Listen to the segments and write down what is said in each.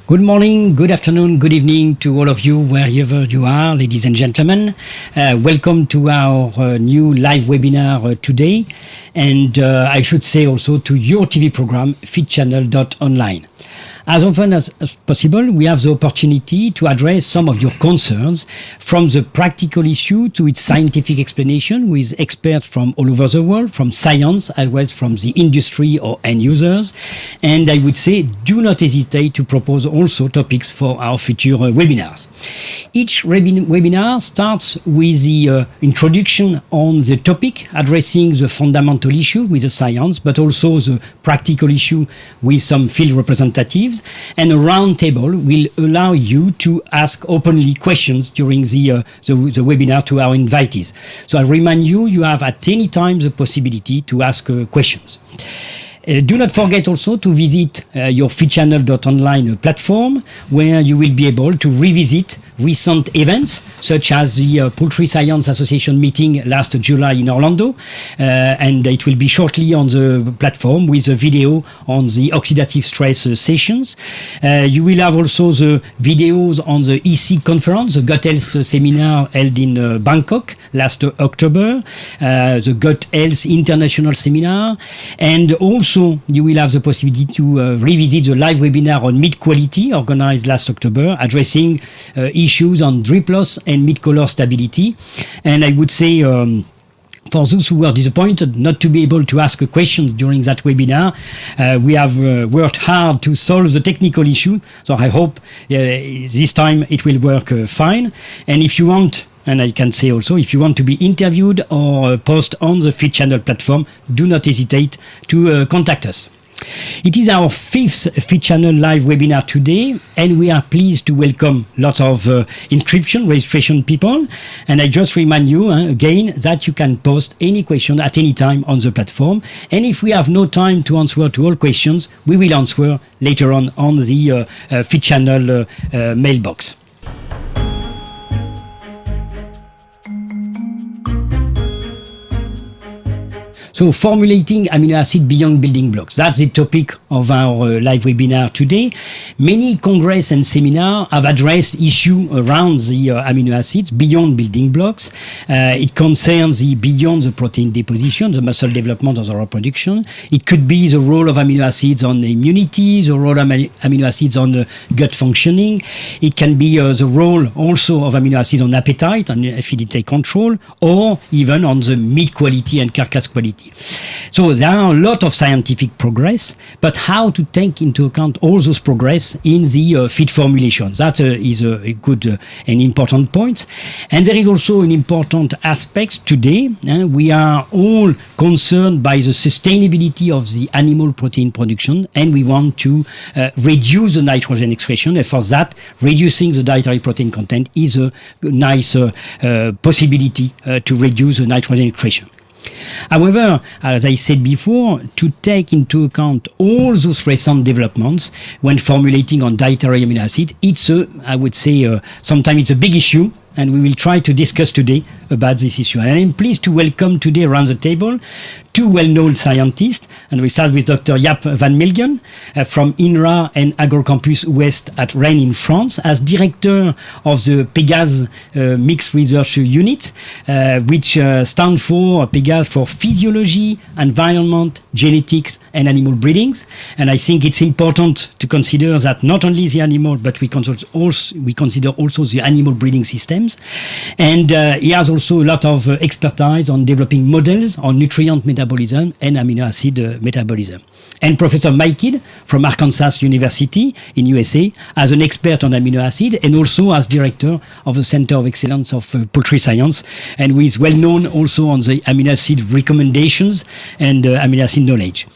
Good morning, good afternoon, good evening to all of you, wherever you are, ladies and gentlemen. Welcome to our new live webinar today. And I should say also to your TV program, FeedChannel.online. As often as possible, we have the opportunity to address some of your concerns, from the practical issue to its scientific explanation, with experts from all over the world, from science as well as from the industry or end users. And I would say, do not hesitate to propose also topics for our future webinars. Each webinar starts with the introduction on the topic, addressing the fundamental issue with the science, but also the practical issue with some field representatives. And a round table will allow you to ask openly questions during the webinar to our invitees. So I remind you, you have at any time the possibility to ask questions. Do not forget also to visit your FeedChannel.online platform, where you will be able to revisit recent events, such as the Poultry Science Association meeting last July in Orlando, and it will be shortly on the platform with a video on the oxidative stress sessions. You will have also the videos on the EC conference, the Gut Health seminar held in Bangkok last October, the Gut Health International Seminar, and also you will have the possibility to revisit the live webinar on meat quality organized last October, addressing issues on drip loss and meat color stability. And I would say, for those who were disappointed not to be able to ask a question during that webinar, we have worked hard to solve the technical issue. So I hope this time it will work fine. And if you want, and I can say also, if you want to be interviewed or post on the FeedChannel platform, do not hesitate to contact us. It is our fifth FeedChannel live webinar today, and we are pleased to welcome lots of registration people. And I just remind you again that you can post any question at any time on the platform. And if we have no time to answer to all questions, we will answer later on the FeedChannel mailbox. So formulating amino acid beyond building blocks. That's the topic of our live webinar today. Many congress and seminars have addressed issue around the amino acids beyond building blocks. It concerns the beyond the protein deposition, the muscle development or the reproduction. It could be the role of amino acids on immunity, the role of amino acids on gut functioning. It can be the role also of amino acids on appetite and acidity control, or even on the meat quality and carcass quality. So there are a lot of scientific progress, but how to take into account all those progress in the feed formulation? That is a good and important point. And there is also an important aspect today. We are all concerned by the sustainability of the animal protein production, and we want to reduce the nitrogen excretion. And for that, reducing the dietary protein content is a nice possibility to reduce the nitrogen excretion. However, as I said before, to take into account all those recent developments when formulating on dietary amino acid, it's I would say, sometimes it's a big issue, and we will try to discuss today about this issue. And I'm pleased to welcome today around the table two well-known scientists, and we start with Dr. Jaap van Milgen from INRA and AgroCampus West at Rennes in France, as director of the PEGAS Mixed Research Unit, which stands for PEGAS for Physiology, Environment, Genetics, and Animal Breedings. And I think it's important to consider that not only the animal, but we consider also the animal breeding systems. And he has also a lot of expertise on developing models on nutrient metabolism and amino acid metabolism. And Professor Mike Kidd from Arkansas University in USA as an expert on amino acid, and also as director of the Center of Excellence of Poultry Science, and who is well known also on the amino acid recommendations and amino acid knowledge.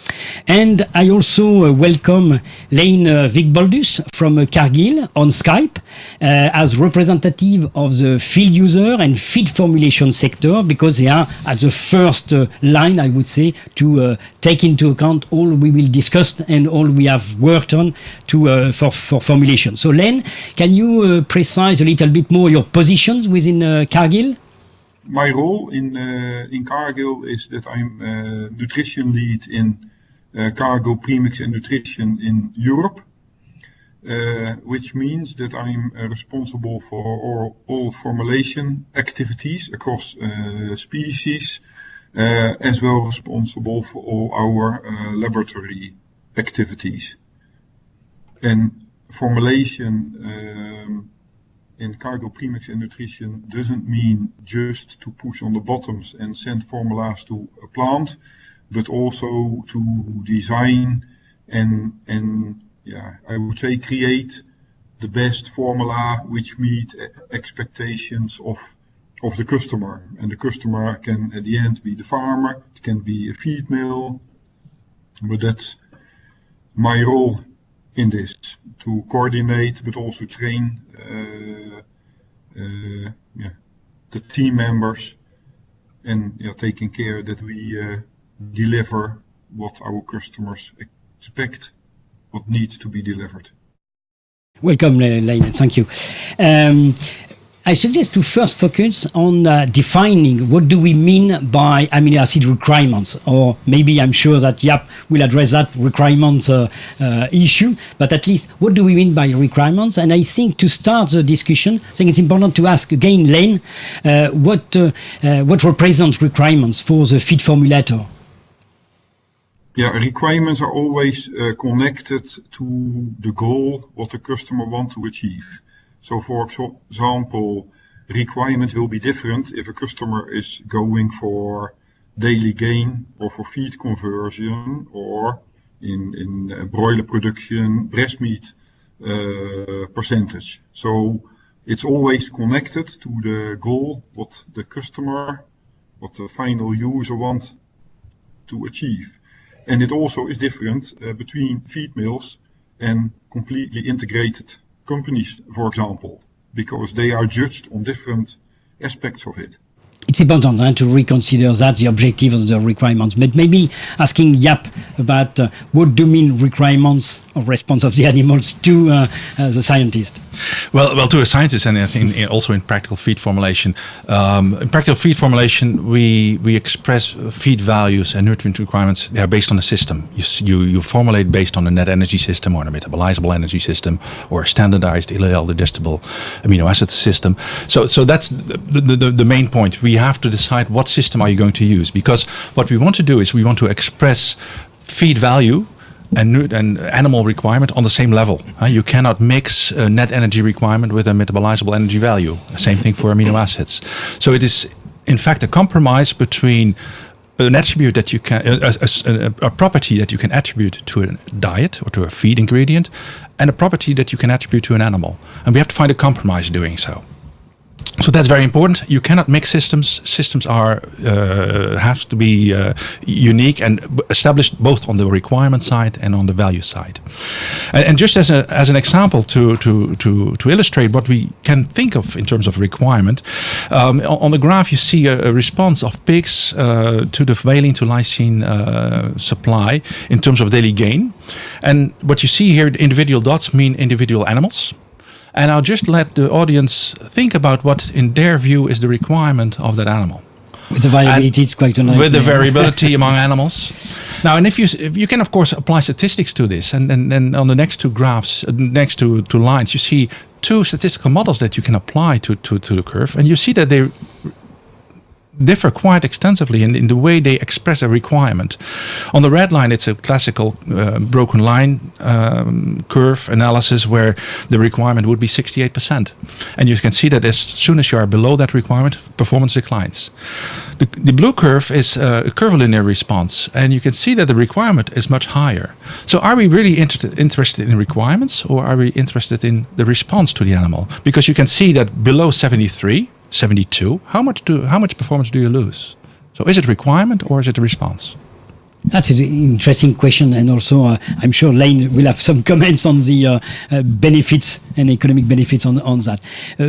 And I also welcome Lane Vigboldus from Cargill on Skype as representative of the field user and feed formulation sector, because they are at the first line, I would say, to take into account all we will discuss and all we have worked on to for formulation. So Len, can you precise a little bit more your positions within Cargill? My role in Cargill is that I'm nutrition lead in Cargill Premix and Nutrition in Europe. which means that I'm responsible for all formulation activities across species, as well responsible for all our laboratory activities. And formulation in cargo premix and nutrition doesn't mean just to push on the bottoms and send formulas to a plant, but also to design and I would say create the best formula which meet expectations of the customer. And the customer can at the end be the farmer, it can be a feed mill, but that's my role in this, to coordinate but also train the team members and taking care that we deliver what our customers expect, what needs to be delivered. Welcome, Lane. Thank you. I suggest to first focus on defining what do we mean by amino acid requirements, or maybe I'm sure that Jaap will address that requirements issue, but at least what do we mean by requirements? And I think to start the discussion, I think it's important to ask again, Lane, what represents requirements for the feed formulator? Yeah, requirements are always connected to the goal, what the customer wants to achieve. So for example, requirements will be different if a customer is going for daily gain or for feed conversion or in broiler production, breast meat percentage. So it's always connected to the goal, what the customer, what the final user wants to achieve. And it also is different between feed mills and completely integrated companies, for example, because they are judged on different aspects of it. It's important to reconsider that, the objective of the requirements, but maybe asking Jaap about what do mean requirements of response of the animals to the scientist. Well, to a scientist, and I think also in practical feed formulation. In practical feed formulation, we express feed values and nutrient requirements. They are based on a system. You formulate based on a net energy system or a metabolizable energy system or a standardized ileal digestible amino acid system. So that's the main point. We have to decide what system are you going to use, because what we want to do is we want to express feed value and animal requirement on the same level. You cannot mix a net energy requirement with a metabolizable energy value. Same thing for amino acids. So it is in fact a compromise between an attribute that you can, a property that you can attribute to a diet or to a feed ingredient, and a property that you can attribute to an animal. And we have to find a compromise doing so. So that's very important. You cannot mix systems. Systems are have to be unique and established both on the requirement side and on the value side. And just as an example to illustrate what we can think of in terms of requirement, on the graph you see a response of pigs to the valine to lysine supply in terms of daily gain. And what you see here, the individual dots mean individual animals. And I'll just let the audience think about what, in their view, is the requirement of that animal. With the variability, it's quite a nice. With the variability among animals. Now, and if you can, of course, apply statistics to this. And then on the next two graphs, next to lines, you see two statistical models that you can apply to the curve. And you see that they differ quite extensively in the way they express a requirement. On the red line, it's a classical broken line curve analysis where the requirement would be 68%. And you can see that as soon as you are below that requirement, performance declines. The blue curve is a curvilinear response, and you can see that the requirement is much higher. So are we really interested in requirements, or are we interested in the response to the animal? Because you can see that below 73, 72, how much performance do you lose? So is it requirement or is it a response? That's an interesting question, and also I'm sure Lane will have some comments on the benefits and economic benefits on that.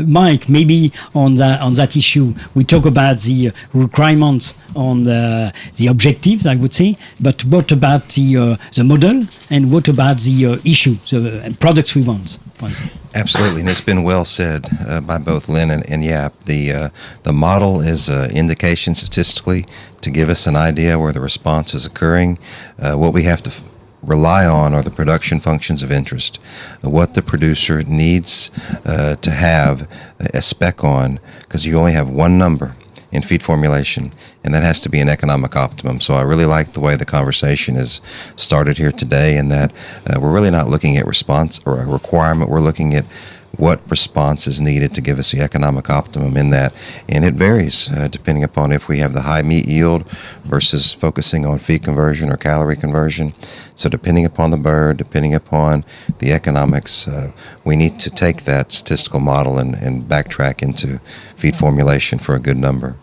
Mike, maybe on that issue, we talk about the requirements on the objectives, I would say, but what about the model, and what about the issue, the products we want, for example? Absolutely, and it's been well said by both Lynn and Jaap. The model is indication statistically to give us an idea where the response is occurring. What we have to rely on are the production functions of interest, what the producer needs to have a spec on, because you only have one number in feed formulation, and that has to be an economic optimum. So I really like the way the conversation is started here today, and that we're really not looking at response or a requirement. We're looking at what response is needed to give us the economic optimum in that. And it varies depending upon if we have the high meat yield versus focusing on feed conversion or calorie conversion. So depending upon the bird, depending upon the economics, we need to take that statistical model and backtrack into feed formulation for a good number.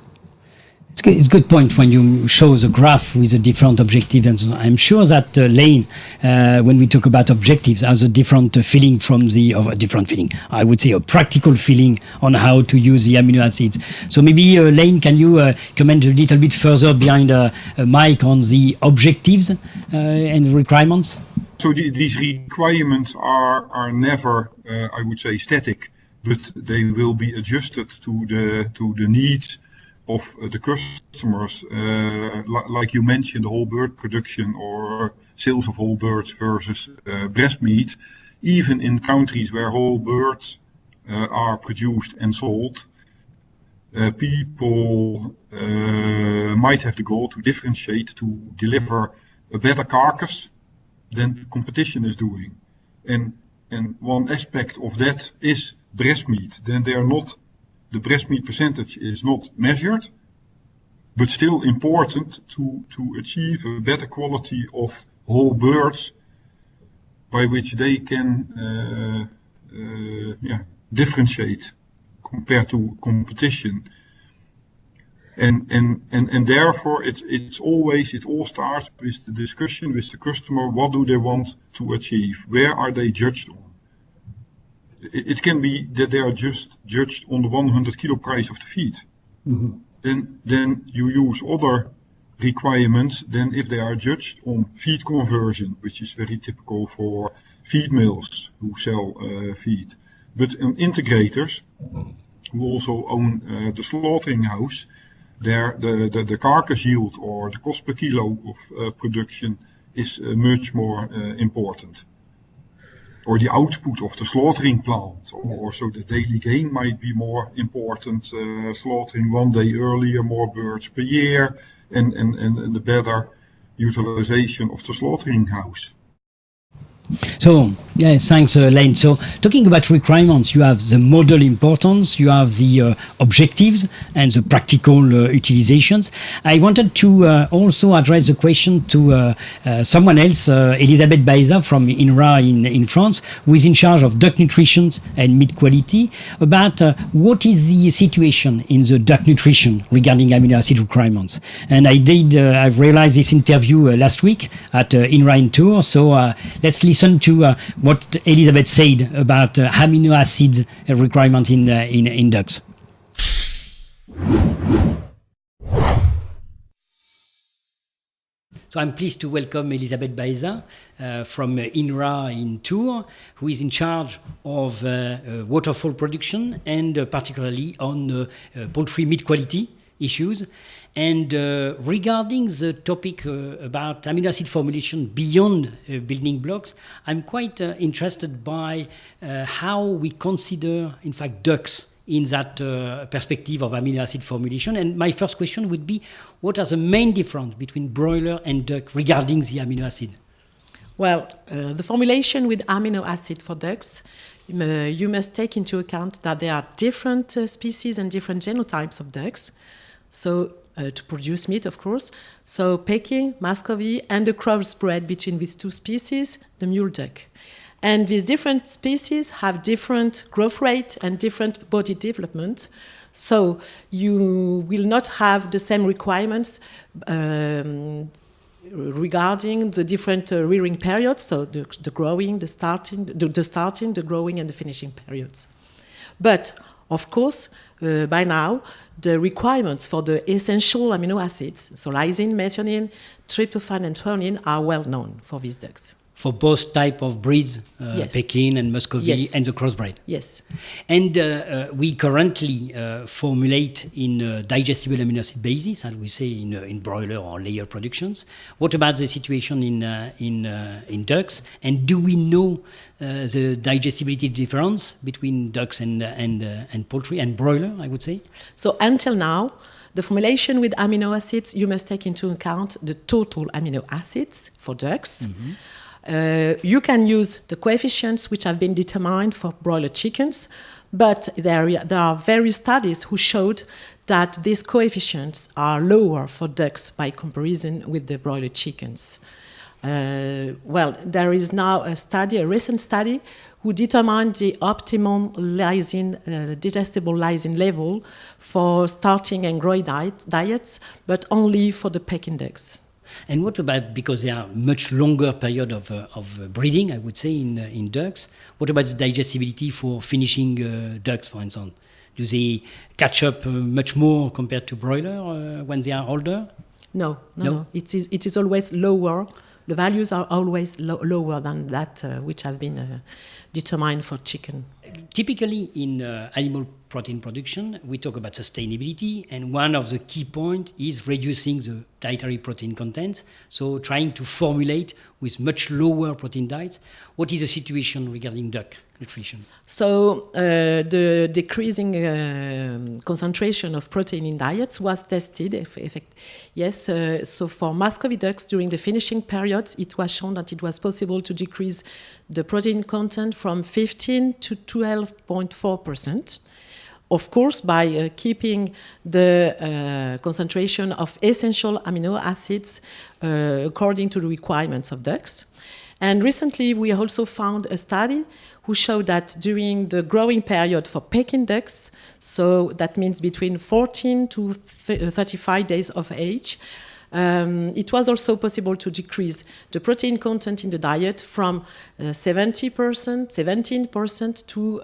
It's a good point when you show the graph with the different objectives. And so I'm sure that Lane, when we talk about objectives, has a different feeling I would say a practical feeling on how to use the amino acids. So maybe Lane, can you comment a little bit further behind Mike on the objectives and requirements? So these requirements are never, I would say, static, but they will be adjusted to the needs of the customers, like you mentioned, whole bird production or sales of whole birds versus breast meat. Even in countries where whole birds are produced and sold, people might have the goal to differentiate, to deliver a better carcass than competition is doing. And one aspect of that is breast meat. Then the breast meat percentage is not measured, but still important to achieve a better quality of whole birds by which they can differentiate compared to competition. And therefore it all starts with the discussion with the customer. What do they want to achieve? Where are they judged on? It can be that they are just judged on the 100 kilo price of the feed. Mm-hmm. Then you use other requirements than if they are judged on feed conversion, which is very typical for feed mills who sell feed. But integrators who also own the slaughtering house, the carcass yield or the cost per kilo of production is much more important. Or the output of the slaughtering plant, or so the daily gain might be more important, slaughtering one day earlier, more birds per year, and the better utilization of the slaughtering house. So, yeah, thanks, Lane. So, talking about requirements, you have the model importance, you have the objectives, and the practical utilizations. I wanted to also address the question to someone else, Elisabeth Baeza from INRA in France, who is in charge of duck nutrition and meat quality, about what is the situation in the duck nutrition regarding amino acid requirements. And I've realized this interview last week at INRA in Tours, so let's listen to what Elisabeth said about amino acid requirement in ducks. So I'm pleased to welcome Elisabeth Baeza from INRA in Tours, who is in charge of waterfowl production and particularly on poultry meat quality issues. And regarding the topic about amino acid formulation beyond building blocks, I'm quite interested by how we consider, in fact, ducks in that perspective of amino acid formulation. And my first question would be, what are the main difference between broiler and duck regarding the amino acid? Well, the formulation with amino acid for ducks, you must take into account that there are different species and different genotypes of ducks. So to produce meat, of course. So Peking, Muscovy, and the crossbred between these two species, the mule duck. And these different species have different growth rate and different body development. So you will not have the same requirements regarding the different rearing periods, so the growing, the starting, the growing, and the finishing periods. But of course, by now, the requirements for the essential amino acids, so lysine, methionine, tryptophan, and threonine, are well known for these ducks. for both type of breeds, Yes. Pekin and Muscovy, Yes. and the crossbred. Yes. And we currently formulate in digestible amino acid basis, as we say in broiler or layer productions. What about the situation in ducks? And do we know the digestibility difference between ducks and poultry and broiler, I would say? So until now, the formulation with amino acids, you must take into account the total amino acids for ducks. You can use the coefficients which have been determined for broiler chickens, but there are various studies who showed that these coefficients are lower for ducks by comparison with the broiler chickens. Well, there is now a recent study, who determined the optimum lysine, digestible lysine level for starting and growing diets, but only for the Peking ducks. And what about, because there are much longer period of breeding, I would say, in ducks, what about the digestibility for finishing ducks, for instance? Do they catch up much more compared to broiler when they are older? No. It is always lower. The values are always lower than that which have been determined for chicken. Typically in animal protein production, we talk about sustainability, and one of the key points is reducing the dietary protein content, so trying to formulate with much lower protein diets. What is the situation regarding duck nutrition? So the decreasing concentration of protein in diets was tested. Yes, so for Muscovy ducks during the finishing periods, it was shown that it was possible to decrease the protein content from 15 to 12.4%. Of course, by keeping the concentration of essential amino acids according to the requirements of ducks. And recently, we also found a study who showed that during the growing period for Peking ducks, so that means between 14 to 35 days of age, it was also possible to decrease the protein content in the diet from 17% to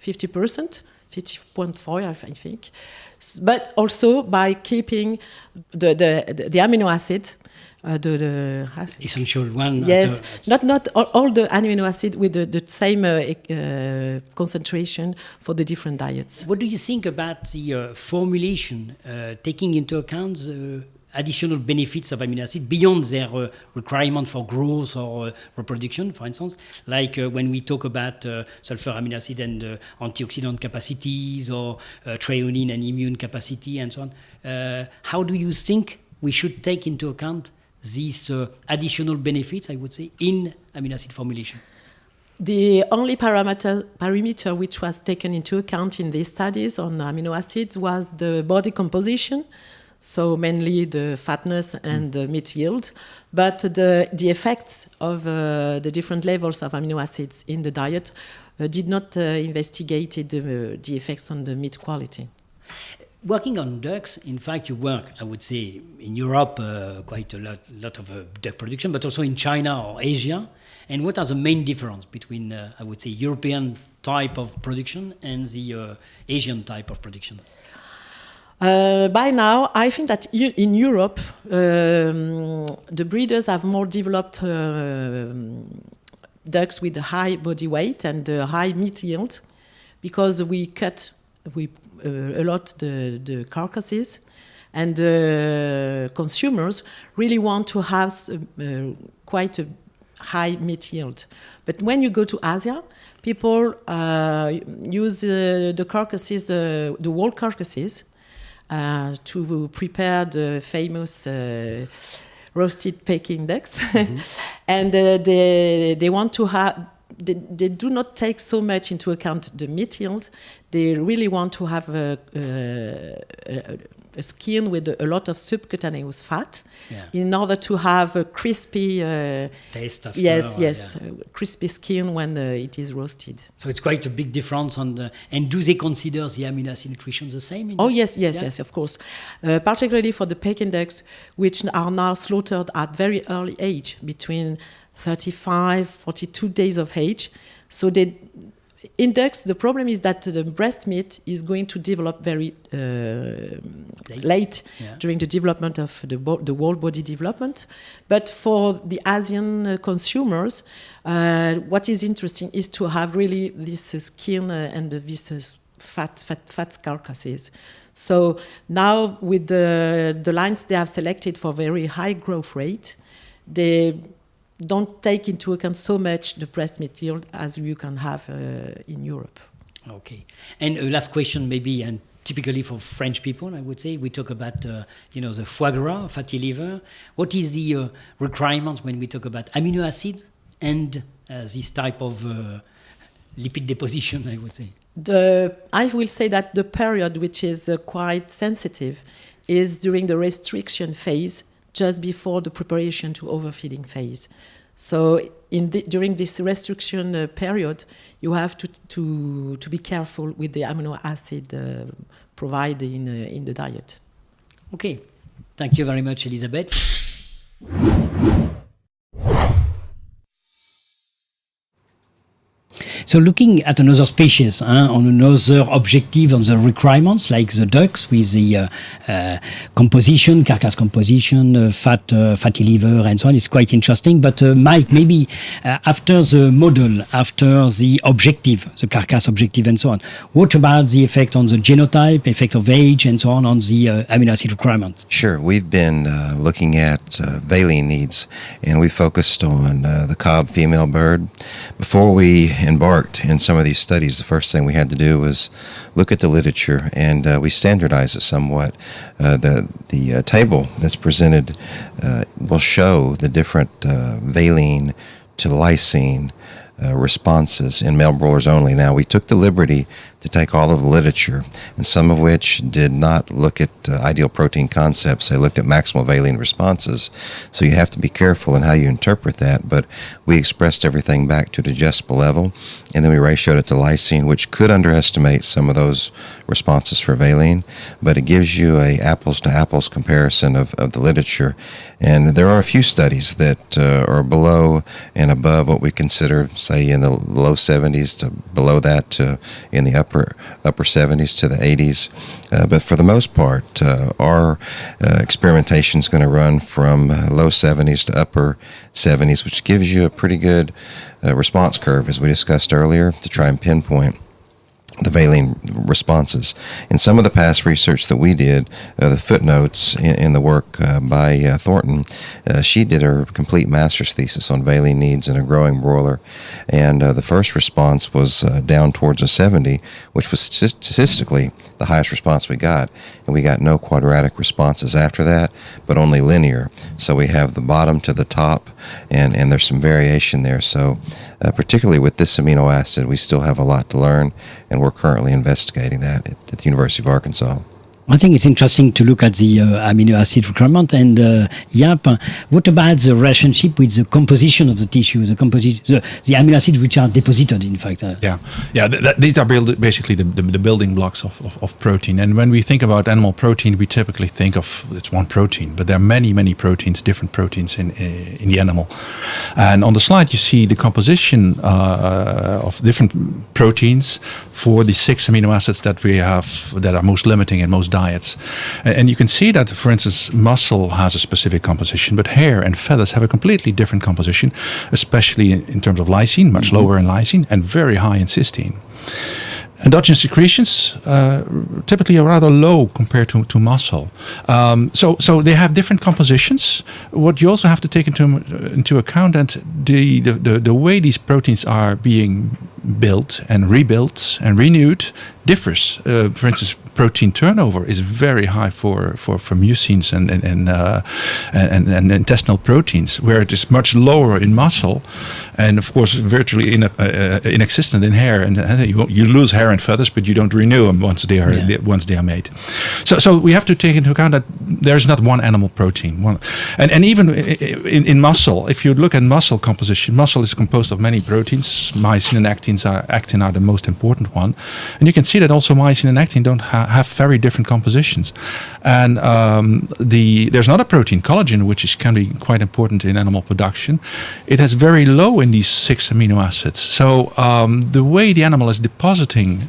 50%, 50.4, I think, but also by keeping the amino acid, the essential one. Yes, not all the amino acid with the same concentration for the different diets. What do you think about the formulation, taking into account the additional benefits of amino acid beyond their requirement for growth or reproduction, for instance, like when we talk about sulfur amino acid and antioxidant capacities or threonine and immune capacity and so on? How do you think we should take into account these additional benefits, I would say, in amino acid formulation? The only parameter which was taken into account in these studies on amino acids was the body composition, so mainly the fatness and the meat yield, but the effects of the different levels of amino acids in the diet did not investigate the effects on the meat quality. Working on ducks, in fact, you work, I would say, in Europe, quite a lot of duck production, but also in China or Asia. And what are the main difference between, I would say, European type of production and the Asian type of production? By now, I think that in Europe, the breeders have more developed ducks with a high body weight and high meat yield, because we cut a lot the carcasses, and consumers really want to have quite a high meat yield. But when you go to Asia, people use the carcasses, the whole carcasses, to prepare the famous roasted Peking ducks. Mm-hmm. And they want to have, they do not take so much into account the meat yield. They really want to have a skin with a lot of subcutaneous fat, in order to have a crispy taste of crispy skin when it is roasted. So it's quite a big difference on the. And do they consider the amino acid nutrition the same? Yes, of course. Particularly for the Peking ducks, which are now slaughtered at very early age, between 35, 42 days of age. So in ducks, the problem is that the breast meat is going to develop very late during the development of the whole body development. But for the Asian consumers, what is interesting is to have really this skin and this fat carcasses. So now with the lines they have selected for very high growth rate, they don't take into account so much the breast meat yield as you can have in Europe. Okay. And last question maybe, and typically for French people, I would say, we talk about, the foie gras, fatty liver. What is the requirement when we talk about amino acids and this type of lipid deposition, I would say? I will say that the period which is quite sensitive is during the restriction phase, just before the preparation to overfeeding phase. So during this restriction period, you have to be careful with the amino acid provided in the diet. Okay, thank you very much, Elisabeth. So looking at another species, on another objective, on the requirements, like the ducks with the composition, carcass composition, fatty liver and so on, is quite interesting. But Mike, maybe after the model, after the objective, the carcass objective and so on, what about the effect on the genotype, effect of age and so on the amino acid requirement? Sure. We've been looking at valine needs, and we focused on the cob female bird. Before we embarked in some of these studies, the first thing we had to do was look at the literature, and we standardized it somewhat. The table that's presented will show the different valine to lysine responses in male broilers only. Now, we took the liberty to take all of the literature, and some of which did not look at ideal protein concepts. They looked at maximal valine responses. So you have to be careful in how you interpret that. But we expressed everything back to the digestible level, and then we ratioed it to lysine, which could underestimate some of those responses for valine. But it gives you a apples-to-apples comparison of the literature. And there are a few studies that are below and above what we consider, say, in the low 70s to below that to in the upper 70s to the 80s. But for the most part, our experimentation is going to run from low 70s to upper 70s, which gives you a pretty good response curve, as we discussed earlier, to try and pinpoint the valine responses. In some of the past research that we did, the footnotes in the work by Thornton, she did her complete master's thesis on valine needs in a growing broiler, and the first response was down towards a 70, which was statistically the highest response we got, and we got no quadratic responses after that, but only linear. So we have the bottom to the top, and there's some variation there. So particularly with this amino acid, we still have a lot to learn, and we're currently investigating that at the University of Arkansas. I think it's interesting to look at the amino acid requirement. And Jaap, what about the relationship with the composition of the tissue, the amino acids which are deposited, in fact? These are basically the building blocks of protein. And when we think about animal protein, we typically think of it's one protein, but there are many proteins, different proteins in the animal. And on the slide, you see the composition of different proteins for the 6 amino acids that we have that are most limiting in most diets. And you can see that, for instance, muscle has a specific composition, but hair and feathers have a completely different composition, especially in terms of lysine, much lower in lysine and very high in cysteine. Endogenous secretions typically are rather low compared to muscle. So they have different compositions. What you also have to take into account that the way these proteins are being built and rebuilt and renewed differs. For instance, protein turnover is very high for mucins and intestinal proteins, where it is much lower in muscle, and of course virtually inexistent in hair. And you lose hair and feathers, but you don't renew them once they are made. So we have to take into account that there's not one animal protein. And even in muscle, if you look at muscle composition, muscle is composed of many proteins. Myosin and actin are the most important one, and you can see that also myosin and actin don't have very different compositions. And there's another protein, collagen, which can be quite important in animal production. It has very low in these 6 amino acids. So the way the animal is depositing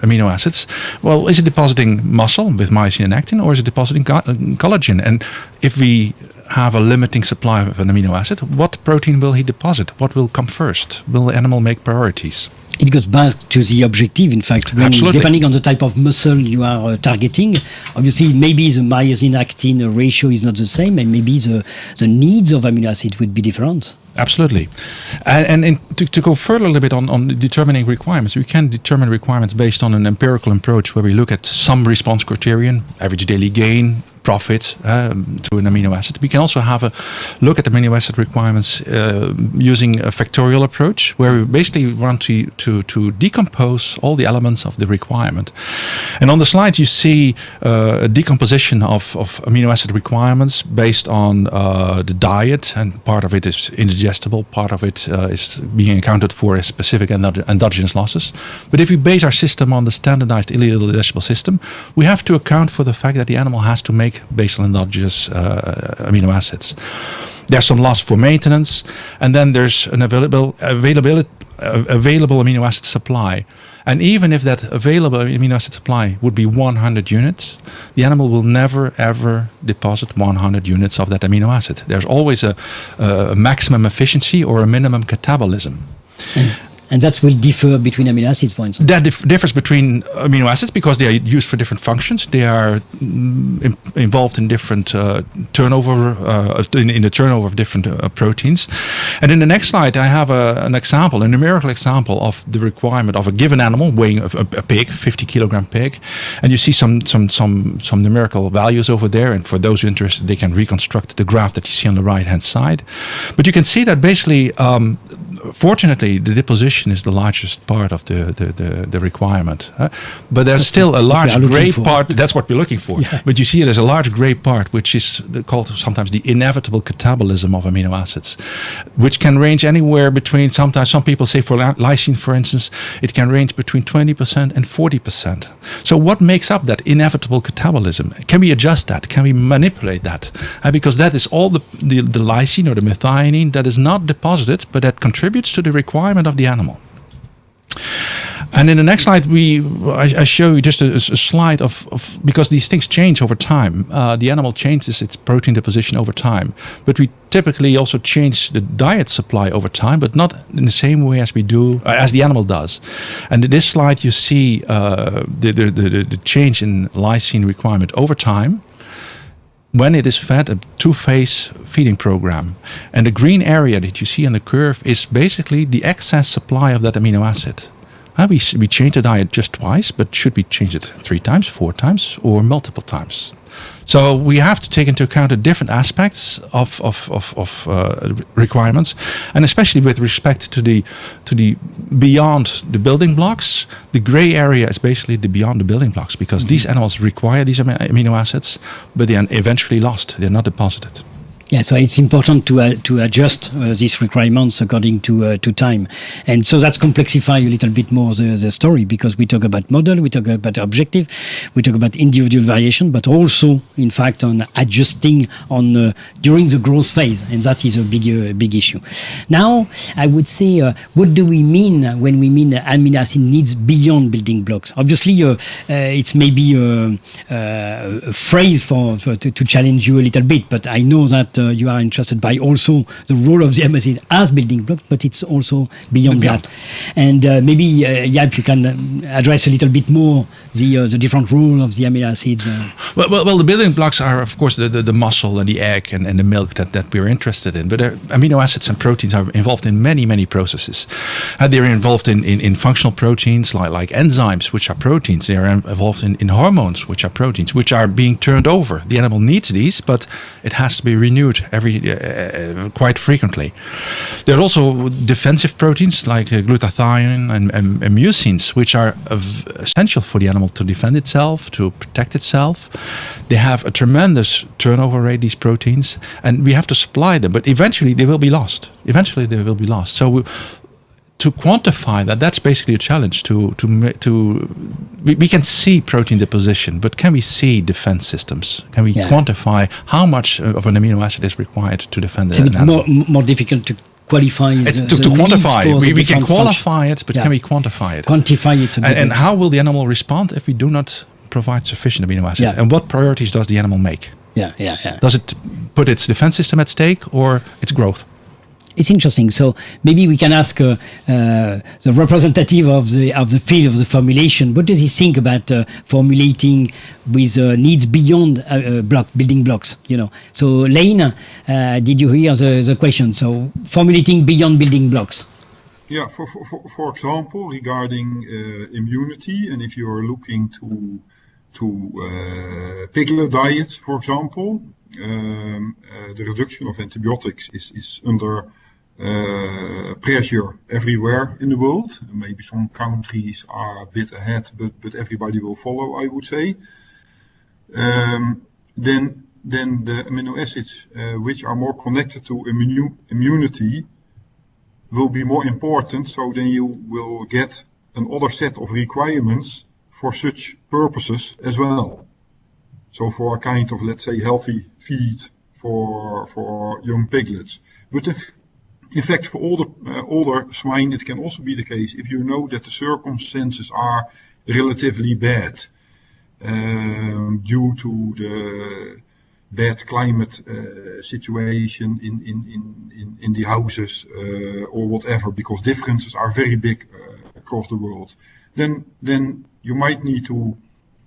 amino acids, well, is it depositing muscle with myosin and actin, or is it depositing collagen? And if we have a limiting supply of an amino acid, what protein will he deposit? What will come first? Will the animal make priorities? It goes back to the objective, in fact, when, depending on the type of muscle you are targeting. Obviously, maybe the myosin-actin ratio is not the same, and maybe the needs of amino acid would be different. Absolutely. And to go further a little bit on determining requirements, we can determine requirements based on an empirical approach where we look at some response criterion, average daily gain, profit to an amino acid. We can also have a look at amino acid requirements using a factorial approach, where we basically want to decompose all the elements of the requirement. And on the slide you see a decomposition of amino acid requirements based on the diet, and part of it is indigestible, part of it is being accounted for as specific endogenous losses. But if we base our system on the standardized digestible system, we have to account for the fact that the animal has to make basal endogenous amino acids. There's some loss for maintenance, and then there's an available amino acid supply. And even if that available amino acid supply would be 100 units, the animal will never ever deposit 100 units of that amino acid. There's always a maximum efficiency or a minimum catabolism. And that will differ between amino acids, for instance? That differs between amino acids because they are used for different functions. They are involved in different turnover, in the turnover of different proteins. And in the next slide, I have an example, a numerical example of the requirement of a given animal, weighing a pig, 50 kilogram pig. And you see some numerical values over there. And for those interested, they can reconstruct the graph that you see on the right-hand side. But you can see that basically, fortunately, the deposition is the largest part of the requirement. But there's still a large gray part. That's what we're looking for. Yeah. But you see there's a large gray part, which is called sometimes the inevitable catabolism of amino acids, which can range anywhere between, sometimes some people say for lysine, for instance, it can range between 20% and 40%. So what makes up that inevitable catabolism? Can we adjust that? Can we manipulate that? Because that is all the lysine or the methionine that is not deposited, but that contributes to the requirement of the animal. And in the next slide, I show you just a slide of because these things change over time. The animal changes its protein deposition over time, but we typically also change the diet supply over time, but not in the same way as we do as the animal does. And in this slide, you see the change in lysine requirement over time when it is fed a 2-phase feeding program. And the green area that you see on the curve is basically the excess supply of that amino acid. We change the diet just twice, but should we change it 3 times, 4 times, or multiple times? So we have to take into account the different aspects of requirements, and especially with respect to the beyond the building blocks. The gray area is basically the beyond the building blocks, because these animals require these amino acids, but they are eventually lost. They're not deposited. Yeah, so it's important to adjust these requirements according to time, and so that's complexify a little bit more the story, because we talk about model, we talk about objective, we talk about individual variation, but also in fact on adjusting on during the growth phase, and that is a big issue. Now, I would say, what do we mean when we mean amino acid needs beyond building blocks? Obviously, it's maybe a phrase to challenge you a little bit, but I know that. You are interested by also the role of the amino acid as building blocks, but it's also beyond that. And maybe, Jaap, you can address a little bit more the different role of the amino acids. Well, the building blocks are, of course, the muscle and the egg and the milk that we're interested in. But amino acids and proteins are involved in many processes. They're involved in functional proteins like enzymes, which are proteins. They are involved in hormones, which are proteins, which are being turned over. The animal needs these, but it has to be renewed quite frequently. There are also defensive proteins like glutathione and mucins, which are essential for the animal to defend itself, to protect itself. They have a tremendous turnover rate, these proteins, and we have to supply them, but eventually they will be lost. So to quantify that, that's basically a challenge. We can see protein deposition, but can we see defense systems? Can we quantify how much of an amino acid is required to defend it's a bit more difficult to qualify. To quantify, we can qualify it, but can we quantify it? Quantify it. And how will the animal respond if we do not provide sufficient amino acids? And what priorities does the animal make? Does it put its defense system at stake or its growth? It's interesting. So maybe we can ask the representative of the field of the formulation. What does he think about formulating with needs beyond building blocks? So Lane, did you hear the question? So formulating beyond building blocks. Yeah. For example, regarding immunity, and if you are looking to piglet diets, for example, the reduction of antibiotics is under pressure everywhere in the world. Maybe some countries are a bit ahead, but everybody will follow, I would say. Then the amino acids which are more connected to immunity will be more important. So then you will get another set of requirements for such purposes as well. So for a kind of, let's say, healthy feed for young piglets. But in fact, for older swine, it can also be the case if you know that the circumstances are relatively bad due to the bad climate situation in the houses or whatever, because differences are very big across the world. Then you might need to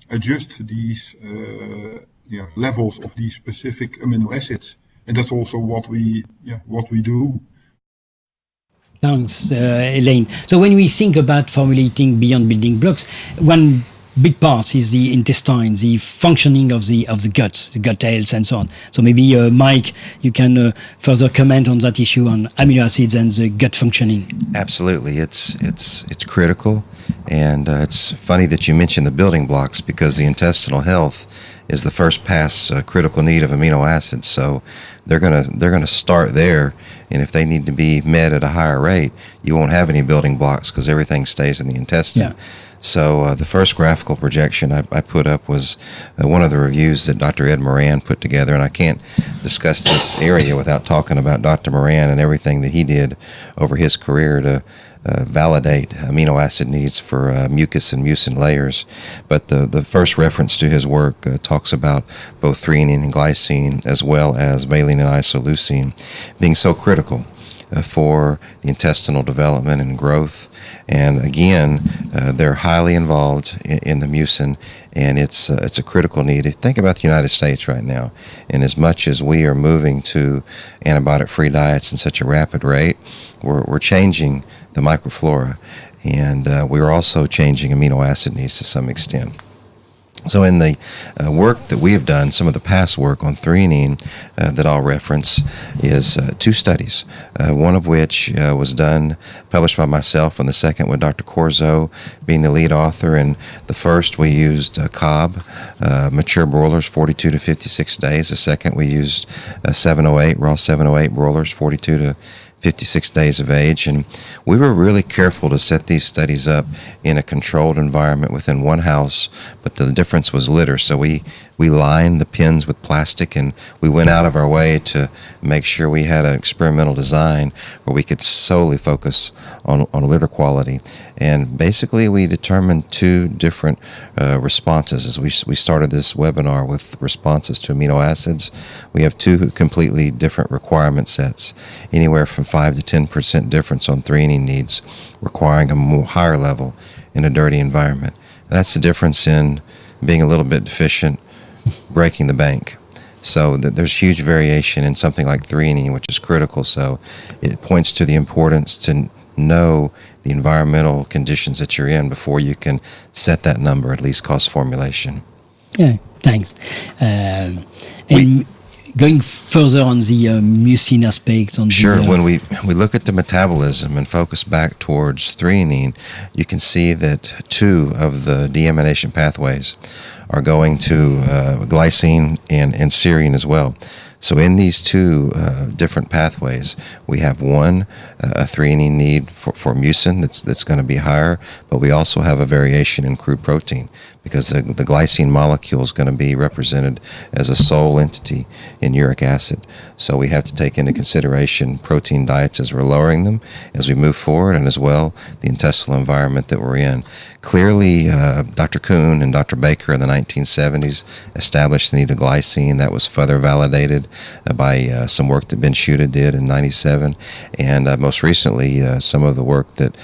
adjust these levels of these specific amino acids, and that's also what we do. Thanks, Elaine. So when we think about formulating beyond building blocks, one big part is the intestine, the functioning of the gut, the gut health, and so on. So maybe Mike, you can further comment on that issue on amino acids and the gut functioning. Absolutely, it's critical, and it's funny that you mentioned the building blocks, because the intestinal health is the first pass critical need of amino acids. So they're gonna start there, and if they need to be met at a higher rate, you won't have any building blocks because everything stays in the intestine. So the first graphical projection I put up was one of the reviews that Dr. Ed Moran put together, and I can't discuss this area without talking about Dr. Moran and everything that he did over his career to validate amino acid needs for mucus and mucin layers. But the first reference to his work talks about both threonine and glycine, as well as valine and isoleucine, being so critical for the intestinal development and growth. And again, they're highly involved in the mucin, and it's a critical need. Think about the United States right now, and as much as we are moving to antibiotic-free diets in such a rapid rate, we're changing the microflora, and we're also changing amino acid needs to some extent. So in the work that we have done, some of the past work on threonine that I'll reference is two studies, one of which was done, published by myself, and the second with Dr. Corzo being the lead author. And the first we used Cobb, mature broilers, 42 to 56 days. The second we used 708, raw 708 broilers, 42 to 56 days of age, and we were really careful to set these studies up in a controlled environment within one house, but the difference was litter. So we lined the pens with plastic, and we went out of our way to make sure we had an experimental design where we could solely focus on litter quality. And basically we determined two different responses. As we started this webinar with responses to amino acids, we have two completely different requirement sets, anywhere from 5 to 10% difference on threonine needs, requiring a more higher level in a dirty environment. That's the difference in being a little bit deficient, breaking the bank. So there's huge variation in something like threonine, which is critical. So it points to the importance to know the environmental conditions that you're in before you can set that number, at least cost formulation. Yeah, thanks. And going further on the mucin aspect, when we look at the metabolism and focus back towards threonine, you can see that two of the deamination pathways are going to glycine and serine as well. So in these two different pathways, we have one, a threonine need for mucin that's going to be higher, but we also have a variation in crude protein because the glycine molecule is going to be represented as a sole entity in uric acid. So we have to take into consideration protein diets as we're lowering them as we move forward, and as well the intestinal environment that we're in. Clearly, Dr. Kuhn and Dr. Baker in the 1970s established the need of glycine. That was further validated by some work that Ben Schutte did in 97, and most recently some of the work that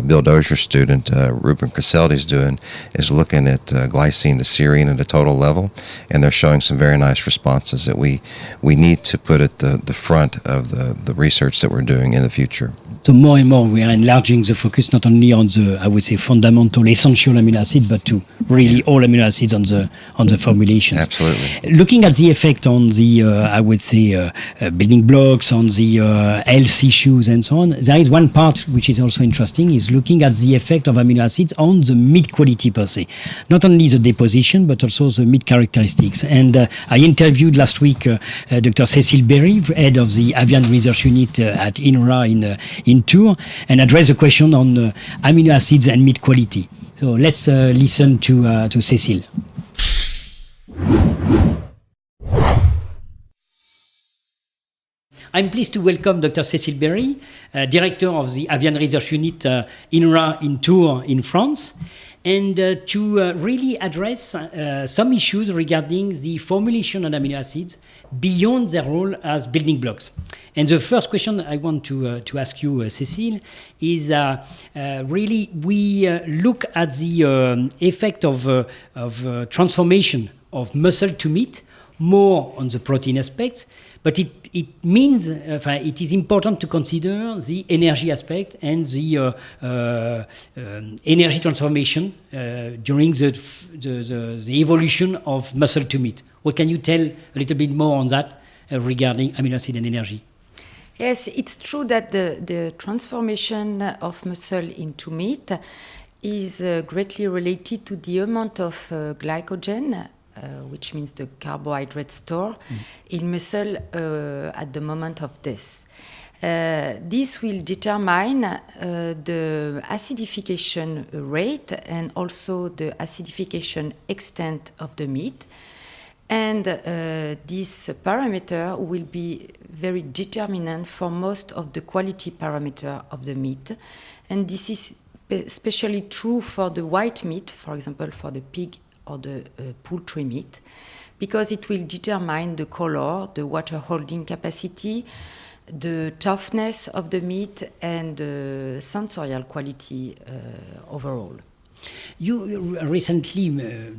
Bill Dozier's student Ruben Caselli is doing is looking at glycine to serine at a total level, and they're showing some very nice responses that we need to put at the front of the research that we're doing in the future. So more and more we are enlarging the focus not only on the, I would say, fundamental, essential amino acid, but to really all amino acids on the formulations. Absolutely. Looking at the effect on the, I would say, building blocks, on the health issues and so on, there is one part which is also interesting, is looking at the effect of amino acids on the meat quality per se. Not only the deposition, but also the meat characteristics. And I interviewed last week Dr. Cecile Berry, head of the Avian Research Unit at INRA in Tours, and address the question on amino acids and meat quality. So let's listen to Cecile. I'm pleased to welcome Dr. Cecile Berry, Director of the Avian Research Unit INRA in Tours in France, and to really address some issues regarding the formulation of amino acids beyond their role as building blocks. And the first question I want to ask you, Cecile, is really we look at the effect of transformation of muscle to meat, more on the protein aspects, but it means it is important to consider the energy aspect and the energy transformation during the evolution of muscle to meat. What can you tell a little bit more on that regarding amino acid and energy? Yes, it's true that the transformation of muscle into meat is greatly related to the amount of glycogen, which means the carbohydrate store in muscle at the moment of death. This will determine the acidification rate and also the acidification extent of the meat. And this parameter will be very determinant for most of the quality parameter of the meat. And this is especially true for the white meat, for example, for the pig or the poultry meat, because it will determine the color, the water holding capacity, the toughness of the meat, and the sensorial quality overall. You recently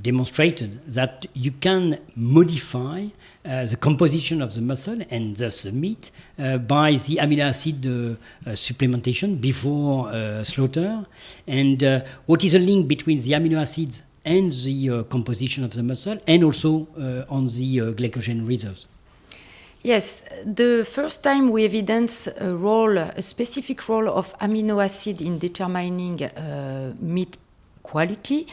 demonstrated that you can modify the composition of the muscle and thus the meat by the amino acid supplementation before slaughter. And what is the link between the amino acids and the composition of the muscle, and also on the glycogen reserves? Yes, the first time we evidence a specific role of amino acid in determining meat quality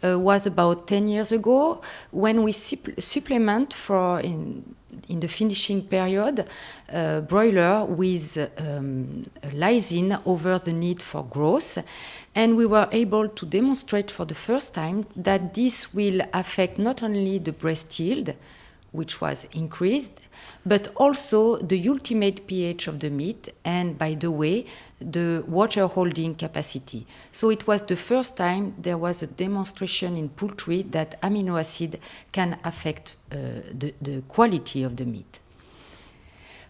was about 10 years ago, when we supplement in the finishing period broiler with lysine over the need for growth, and we were able to demonstrate for the first time that this will affect not only the breast yield, which was increased, but also the ultimate pH of the meat, and by the way, the water holding capacity. So it was the first time there was a demonstration in poultry that amino acid can affect the quality of the meat.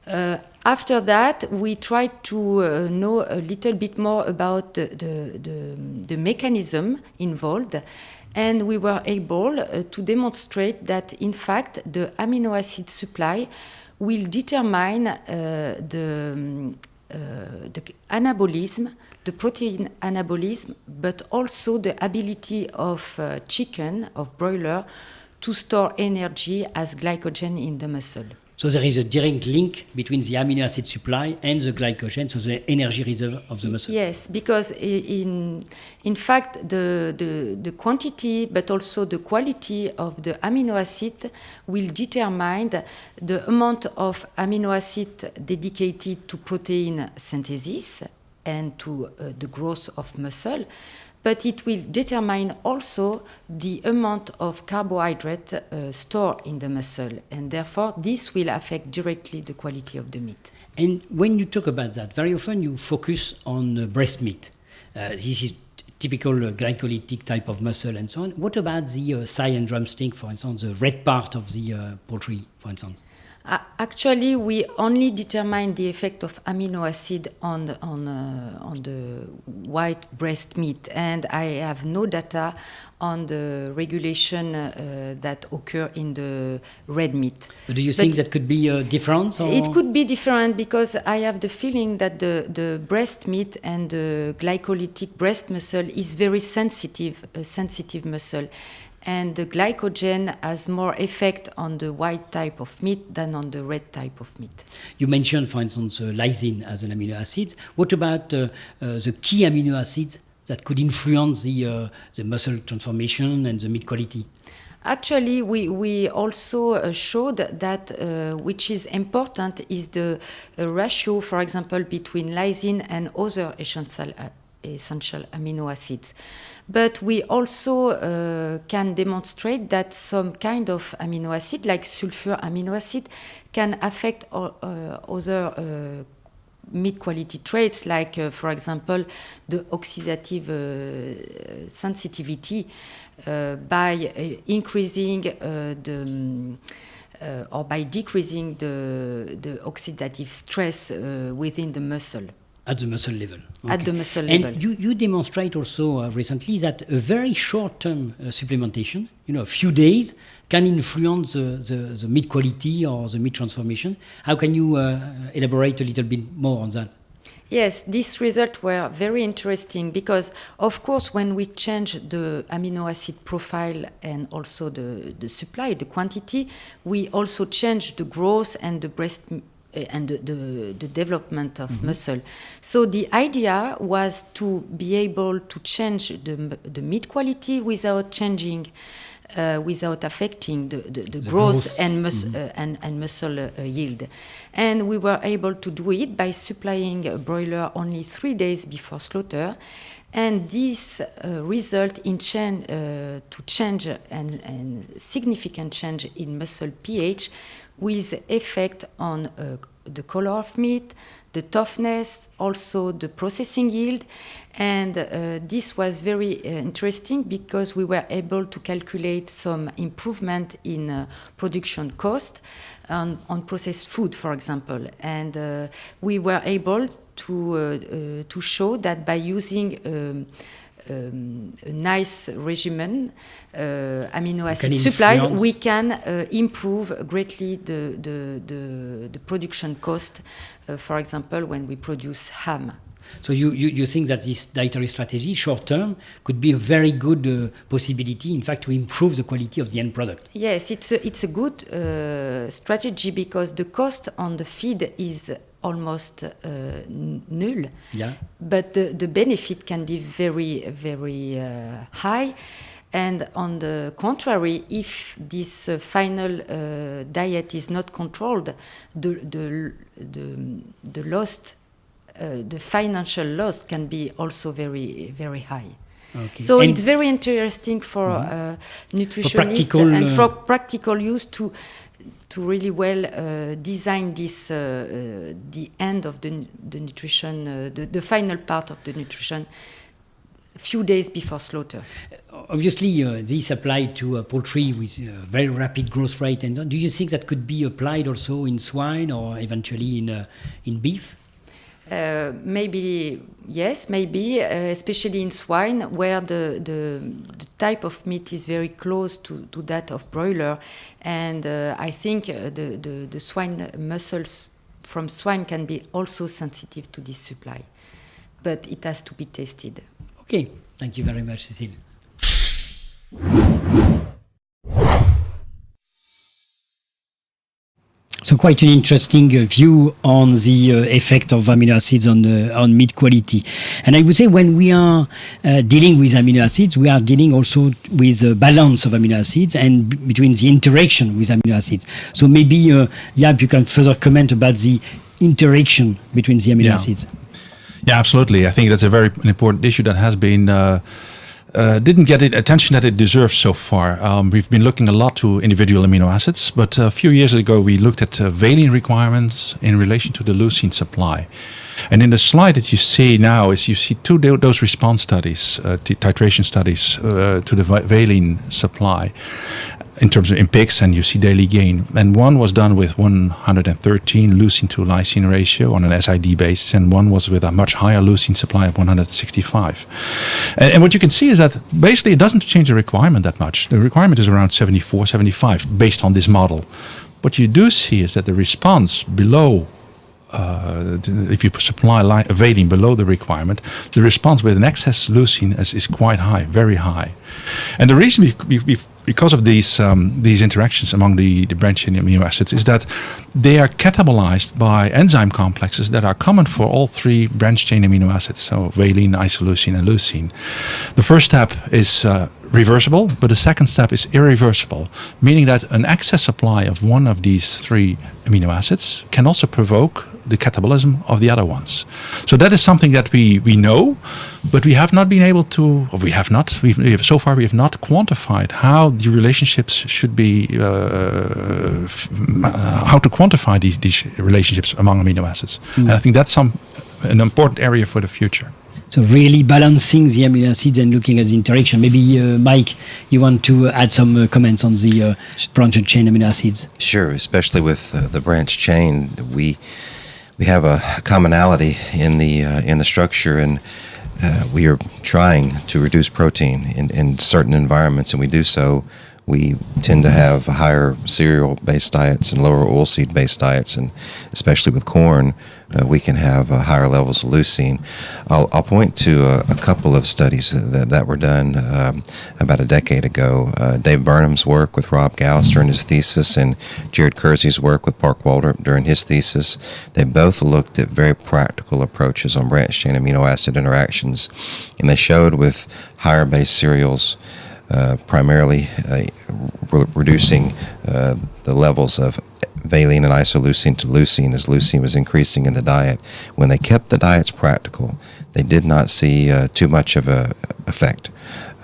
After that, we tried to know a little bit more about the mechanism involved, and we were able to demonstrate that, in fact, the amino acid supply will determine the anabolism, the protein anabolism, but also the ability of chicken, of broiler, to store energy as glycogen in the muscle. So there is a direct link between the amino acid supply and the glycogen, so the energy reserve of the muscle. Yes, because in fact the quantity but also the quality of the amino acid will determine the amount of amino acid dedicated to protein synthesis and to the growth of muscle, but it will determine also the amount of carbohydrate stored in the muscle, and therefore this will affect directly the quality of the meat. And when you talk about that, very often you focus on breast meat. This is typical glycolytic type of muscle and so on. What about the thigh and drumstick, for instance, the red part of the poultry, for instance? Actually, we only determine the effect of amino acid on the white breast meat, and I have no data on the regulation that occur in the red meat. But do you think that could be different? Or? It could be different because I have the feeling that the breast meat and the glycolytic breast muscle is very sensitive, a sensitive muscle. And the glycogen has more effect on the white type of meat than on the red type of meat. You mentioned, for instance, lysine as an amino acid. What about the key amino acids that could influence the muscle transformation and the meat quality? Actually, we also showed that which is important is the ratio, for example, between lysine and other essential amino acids. But we also can demonstrate that some kind of amino acid, like sulfur amino acid, can affect other meat quality traits, like, for example, the oxidative sensitivity by increasing or by decreasing the oxidative stress within the muscle. At the muscle level. Okay. At the muscle level. And you demonstrate also recently that a very short-term supplementation, a few days, can influence the meat quality or the meat transformation. How can you elaborate a little bit more on that? Yes, these results were very interesting because, of course, when we change the amino acid profile and also the supply, the quantity, we also change the growth and the breast and the development of muscle. So the idea was to be able to change the meat quality without changing, without affecting the growth and muscle yield. And we were able to do it by supplying a broiler only 3 days before slaughter. And this result in change and significant change in muscle pH with effect on the color of meat, the toughness, also the processing yield. And this was very interesting because we were able to calculate some improvement in production cost on processed food, for example. And we were able to show that by using a nice regimen, amino acid supply, we can improve greatly the production cost, for example, when we produce ham. So you think that this dietary strategy, short term, could be a very good possibility, in fact, to improve the quality of the end product? Yes, it's a good strategy because the cost on the feed is almost null. Yeah. But the benefit can be very, very high. And on the contrary, if this final diet is not controlled, the loss, the financial loss can be also very, very high. Okay. So it's very interesting for nutritionists and for practical use to really well design this the end of the nutrition, the final part of the nutrition, a few days before slaughter. Obviously, this applied to poultry with very rapid growth rate. And do you think that could be applied also in swine or eventually in beef? Maybe yes, maybe especially in swine, where the type of meat is very close to that of broiler, and I think the swine muscles from swine can be also sensitive to this supply, but it has to be tested. Okay, thank you very much, Cécile. So quite an interesting view on the effect of amino acids on meat quality. And I would say when we are dealing with amino acids, we are dealing also with the balance of amino acids and between the interaction with amino acids. So maybe, Jaap, you can further comment about the interaction between the amino acids. Yeah, absolutely. I think that's a very important issue that has been didn't get the attention that it deserves so far. We've been looking a lot to individual amino acids, but a few years ago we looked at valine requirements in relation to the leucine supply. And in the slide that you see now is you see two dose response studies, titration studies to the valine supply in terms of in pigs, and you see daily gain. And one was done with 113 leucine to lysine ratio on an SID basis, and one was with a much higher leucine supply of 165. And what you can see is that basically it doesn't change the requirement that much. The requirement is around 74, 75 based on this model. What you do see is that the response below if you supply valine below the requirement, the response with an excess leucine is quite high, very high. And the reason because of these interactions among the branched-chain amino acids is that they are catabolized by enzyme complexes that are common for all three branched-chain amino acids, so valine, isoleucine, and leucine. The first step is reversible, but the second step is irreversible, meaning that an excess supply of one of these three amino acids can also provoke the catabolism of the other ones. So that is something that we know, but we have not been able to, or so far we have not quantified how the relationships should be, how to quantify these relationships among amino acids. And I think that's an important area for the future. So really balancing the amino acids and looking at the interaction. Maybe, Mike, you want to add some comments on the branched chain amino acids? Sure, especially with the branched chain, we have a commonality in the structure, and we are trying to reduce protein in certain environments, and we do so. We tend to have higher cereal-based diets and lower oilseed-based diets, and especially with corn, we can have higher levels of leucine. I'll point to a couple of studies that were done about a decade ago. Dave Burnham's work with Rob Gauss during his thesis, and Jared Kersey's work with Park Waldrop during his thesis. They both looked at very practical approaches on branched-chain amino acid interactions, and they showed with higher-based cereals, primarily reducing the levels of valine and isoleucine to leucine as leucine was increasing in the diet. When they kept the diets practical, they did not see too much of a effect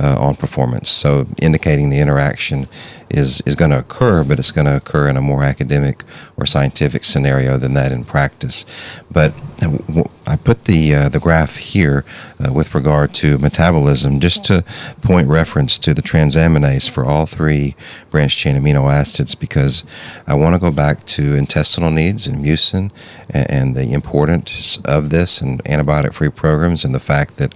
on performance. So indicating the interaction is going to occur, but it's going to occur in a more academic or scientific scenario than that in practice. But I put the graph here with regard to metabolism just to point reference to the transaminase for all three branched-chain amino acids, because I want to go back to intestinal needs and mucin and the importance of this and antibiotic-free programs, and the fact that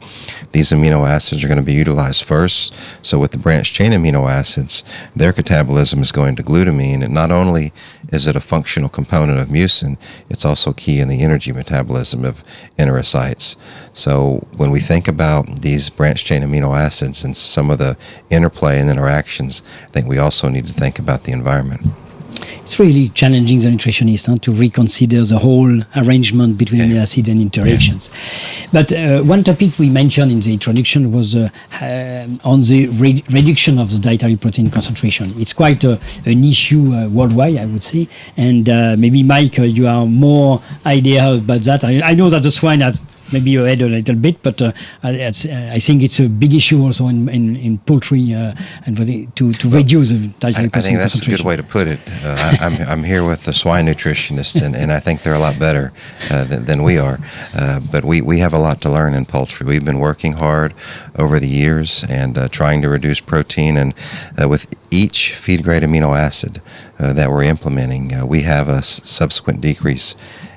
these amino acids are going to be utilized first. So with the branched-chain amino acids, their catabolism is going to glutamine, and not only is it a functional component of mucin, it's also key in the energy metabolism of enterocytes. So when we think about these branched-chain amino acids and some of the interplay and interactions, I think we also need to think about the environment. It's really challenging the nutritionist to reconsider the whole arrangement between amino acid and interactions. But one topic we mentioned in the introduction was on the reduction of the dietary protein concentration. It's quite an issue worldwide, I would say. And maybe, Mike, you have more idea about that. I know that the swine have maybe ahead a little bit, but I think it's a big issue also in poultry and to reduce the dietary protein concentration. I think that's a good way to put it. I'm here with the swine nutritionist, and I think they're a lot better than we are. But we have a lot to learn in poultry. We've been working hard over the years and trying to reduce protein, and with each feed-grade amino acid that we're implementing, we have a subsequent decrease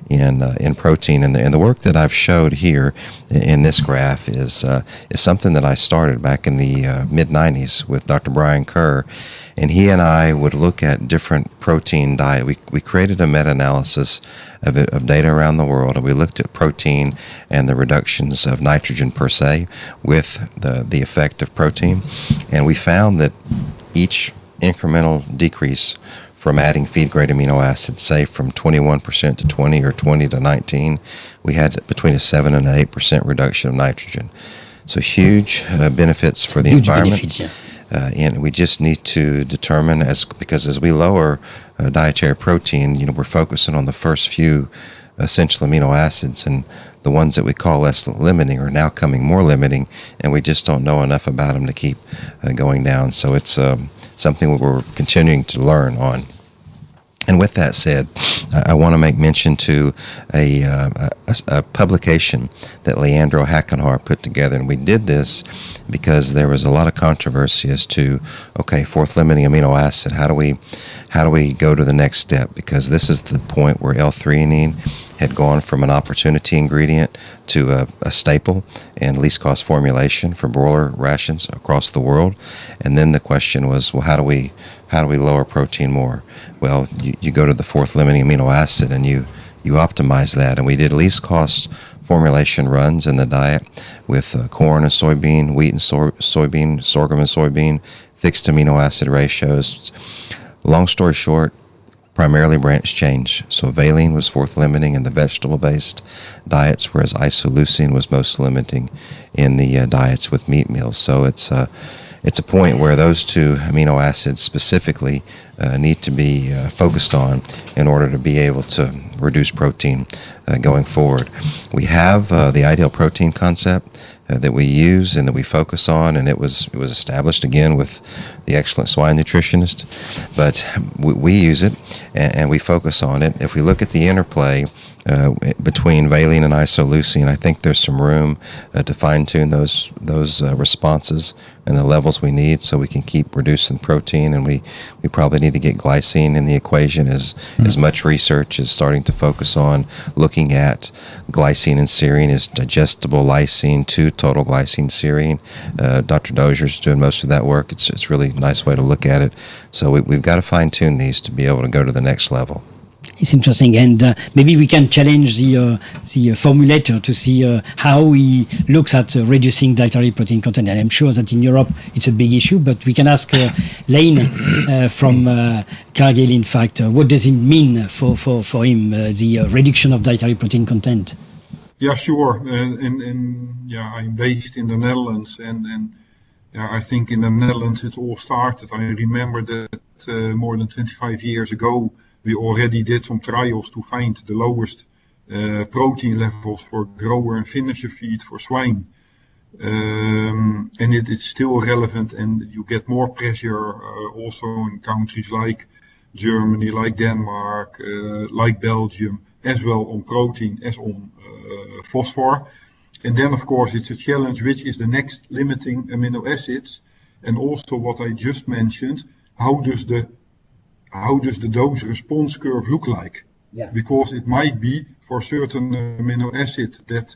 in protein, and the work that I've showed here in this graph is something that I started back in the mid-90s with Dr. Brian Kerr, and he and I would look at different protein diet. We created a meta-analysis of data around the world, and we looked at protein and the reductions of nitrogen per se with the effect of protein, and we found that each incremental decrease from adding feed-grade amino acids, say from 21% to 20 or 20 to 19, we had between a 7 and an 8% reduction of nitrogen. So huge benefits for the environment. Benefits, yeah. And we just need to determine, because as we lower dietary protein, we're focusing on the first few essential amino acids, and the ones that we call less limiting are now coming more limiting, and we just don't know enough about them to keep going down. So it's something we're continuing to learn on. And with that said, I want to make mention to a publication that Leandro Hackenhart put together. And we did this because there was a lot of controversy as to, okay, fourth limiting amino acid, how do we go to the next step? Because this is the point where L-threonine had gone from an opportunity ingredient to a staple and least cost formulation for broiler rations across the world. And then the question was, well, how do we lower protein more? Well, you go to the fourth limiting amino acid and you optimize that. And we did least cost formulation runs in the diet with corn and soybean, wheat and soybean, sorghum and soybean, fixed amino acid ratios. Long story short, primarily branch change. So valine was fourth limiting in the vegetable-based diets, whereas isoleucine was most limiting in the diets with meat meals. So it's a point where those two amino acids specifically need to be focused on in order to be able to reduce protein going forward. We have the ideal protein concept that we use and that we focus on, and it was established again with the excellent swine nutritionist, but we use it and we focus on it. If we look at the interplay between valine and isoleucine, I think there's some room to fine-tune those responses and the levels we need so we can keep reducing protein, and we probably need to get glycine in the equation as much research is starting to focus on looking at glycine and serine as digestible lysine to total glycine serine. Dr. Dozier's doing most of that work. It's really a nice way to look at it. So we've got to fine-tune these to be able to go to the next level. It's interesting, and maybe we can challenge the formulator to see how he looks at reducing dietary protein content. And I'm sure that in Europe it's a big issue, but we can ask Lane from Cargill, in fact, what does it mean for him, the reduction of dietary protein content? Yeah, sure. And I'm based in the Netherlands, and I think in the Netherlands it all started. I remember that more than 25 years ago, we already did some trials to find the lowest protein levels for grower and finisher feed for swine. And it's still relevant, and you get more pressure also in countries like Germany, like Denmark, like Belgium, as well on protein as on phosphor. And then of course it's a challenge, which is the next limiting amino acids, and also what I just mentioned, how does the dose response curve look like? Yeah. Because it might be for certain amino acid that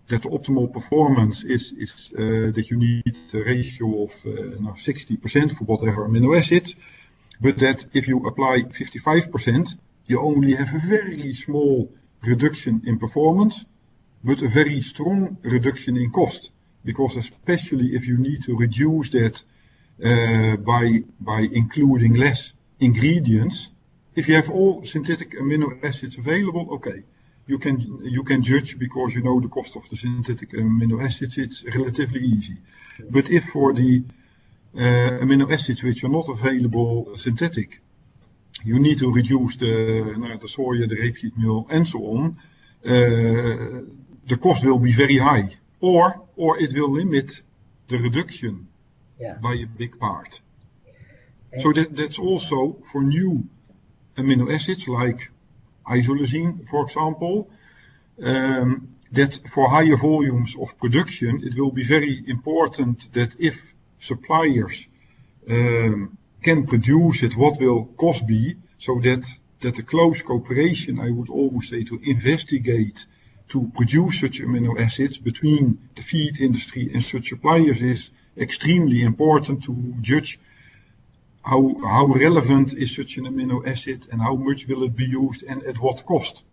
the optimal performance is that you need a ratio of 60% for whatever amino acids, but that if you apply 55%, you only have a very small reduction in performance, but a very strong reduction in cost. Because especially if you need to reduce that by including less ingredients, if you have all synthetic amino acids available, okay, you can judge because you know the cost of the synthetic amino acids, it's relatively easy. But if for the amino acids which are not available synthetic, you need to reduce the soya, the rapeseed meal, and so on, the cost will be very high, or it will limit the reduction by a big part. So that's also for new amino acids like isoleucine, for example, that for higher volumes of production, it will be very important that if suppliers can produce it, what will cost be, so that a close cooperation, I would always say, to investigate to produce such amino acids between the feed industry and such suppliers is extremely important to judge how relevant is such an amino acid and how much will it be used and at what cost.